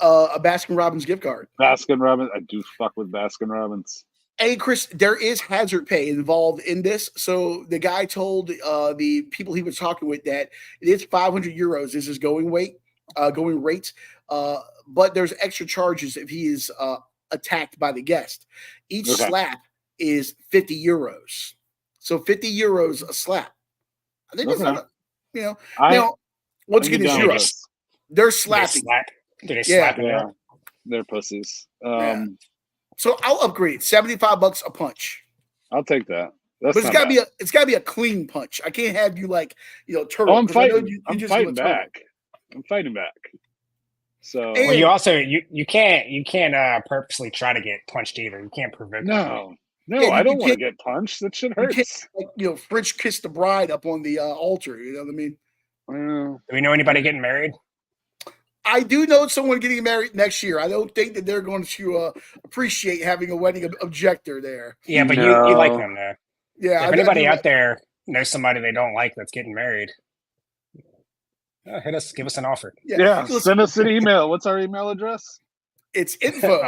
A Baskin-Robbins gift card. Baskin-Robbins. I do fuck with Baskin-Robbins. Hey, Chris, there is hazard pay involved in this. So the guy told the people he was talking with that it is 500 euros. This is going rate. But there's extra charges if he is attacked by the guest. Each slap is 50 euros. So 50 euros a slap. I think that's not once again, it's euros. They're slapping. Do they slap? Yeah. They're pussies. So I'll upgrade $75 a punch. I'll take that. But it's gotta be a clean punch. I can't have you turtle. I'm fighting. I'm fighting back. I'm fighting back. So you also you can't purposely try to get punched either. You can't provoke. No, I don't want to get punched. That shit hurts. French kiss the bride up on the altar. You know what I mean? Do we know anybody getting married? I do know someone getting married next year. I don't think that they're going to appreciate having a wedding objector there. Yeah, but you like them there. Yeah. If anybody out there knows somebody they don't like that's getting married, give us an offer. Yeah, send us an email. What's our email address? It's info.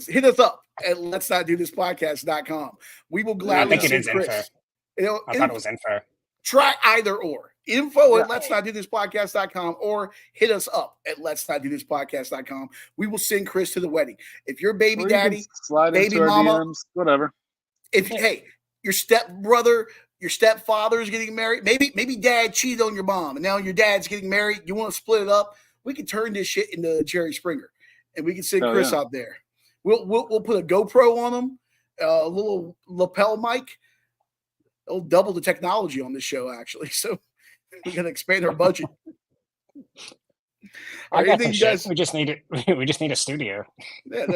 Hit us up at letsnottodothispodcast.com. We will gladly. I think it is Chris. Info. I thought it was info. Try either or. Info at letsnottodothispodcast.com or hit us up at letsnottodothispodcast.com. We will send Chris to the wedding. If your baby daddy, baby mama, DMs, whatever. If your stepbrother, your stepfather is getting married, maybe dad cheated on your mom and now your dad's getting married, you want to split it up, we can turn this shit into Jerry Springer and we can send Chris out there. We'll put a GoPro on him, a little lapel mic. It'll double the technology on this show, actually. So we're gonna expand our budget. I got some shit. We just need it. We just need a studio. Yeah.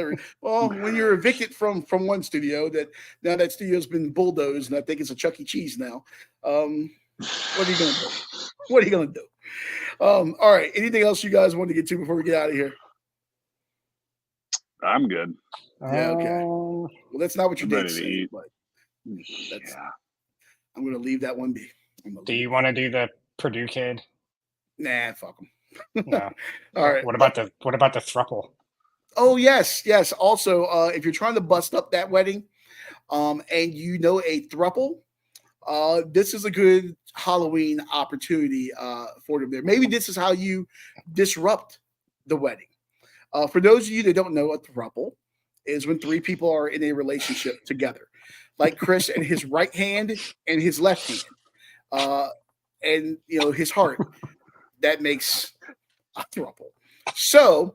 Well, when you're evicted from one studio, that studio's been bulldozed, and I think it's a Chuck E. Cheese now. What are you gonna do? All right. Anything else you guys want to get to before we get out of here? I'm good. Yeah. Okay. Well, that's not what you did say, but I'm going to leave that one be. Do you want to do the Purdue kid? Nah, fuck him. No. All right. What about the throuple? Oh, yes. Also, if you're trying to bust up that wedding, and you know a throuple, this is a good Halloween opportunity for them there. Maybe this is how you disrupt the wedding. For those of you that don't know, a throuple is when three people are in a relationship together, like Chris and his right hand and his left hand, and his heart. That makes a throuple. So,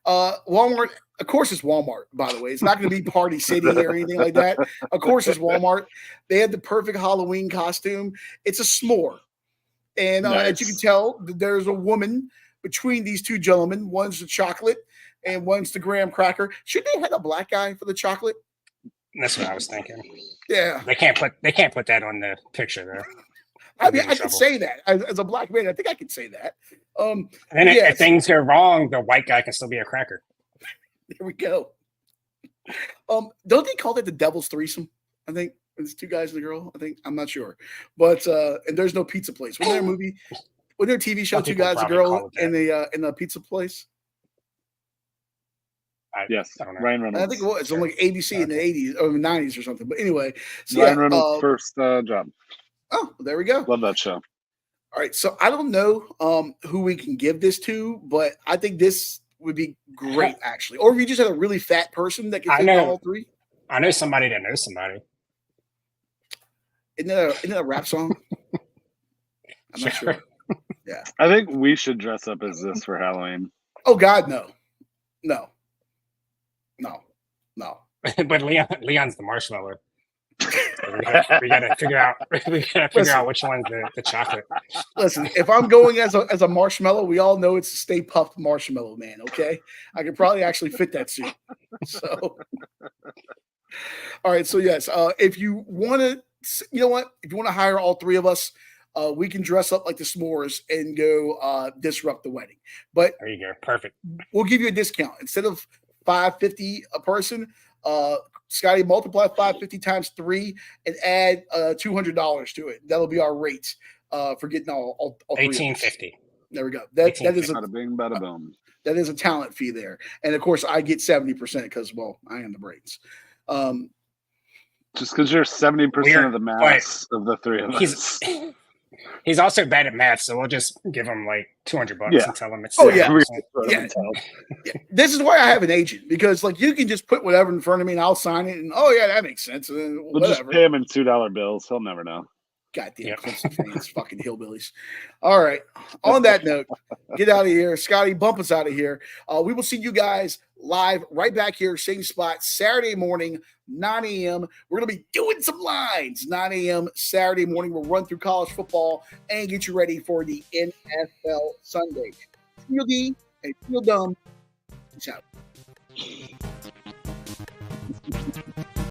Walmart, of course, it's Walmart. By the way, it's not going to be Party City or anything like that. Of course, it's Walmart. They had the perfect Halloween costume. It's a s'more, and as you can tell, there's a woman between these two gentlemen. One's the chocolate, and one's the graham cracker. Should they have a black guy for the chocolate? That's what I was thinking. Yeah, they can't put that on the picture there. I mean, I could say that as a black man. I think I could say that. And if things go wrong, the white guy can still be a cracker. There we go. Don't they call that the devil's threesome? I think it's two guys and a girl. I think I'm not sure, but and there's no pizza place. Was there a movie? Was there a TV show? Two guys, a girl, in the pizza place. Yes, I don't know. Ryan Reynolds. I think it was on like ABC in the 80s or 90s or something. But anyway, so Ryan Reynolds' first job. Oh, well, there we go. Love that show. All right, so I don't know who we can give this to, but I think this would be great, actually. Or if you just had a really fat person that can fit all three. I know somebody that knows somebody. Isn't that a rap song? I'm not sure. Yeah. I think we should dress up as this for Halloween. Oh, God, no. No. But Leon's the marshmallow. we gotta figure out which one's the chocolate. Listen, if I'm going as a marshmallow, we all know it's a Stay Puft Marshmallow Man. Okay, I could probably actually fit that suit. So, all right. So yes, if you want to, you know what? If you want to hire all three of us, we can dress up like the s'mores and go disrupt the wedding. But there you go, perfect. We'll give you a discount instead of $550 a person. Scotty, multiply 550 times 3 and add $200 to it. That'll be our rate for getting all $1,850. There we go. That is a bada bing, bada boom. That is a talent fee there, and of course I get 70% because I am the brains. Just because you're 70% of the mass of the three of us. He's also bad at math, so we'll just give him like $200 and tell him it's. Yeah. This is why I have an agent, because like you can just put whatever in front of me and I'll sign it, and that makes sense. And then we'll just pay him in $2 bills. He'll never know. Goddamn Clemson fans, fucking hillbillies. All right. On that note, get out of here. Scotty, bump us out of here. We will see you guys live right back here, same spot, Saturday morning, 9 a.m. We're going to be doing some lines, 9 a.m. Saturday morning. We'll run through college football and get you ready for the NFL Sunday. Feel D and feel dumb. Peace out.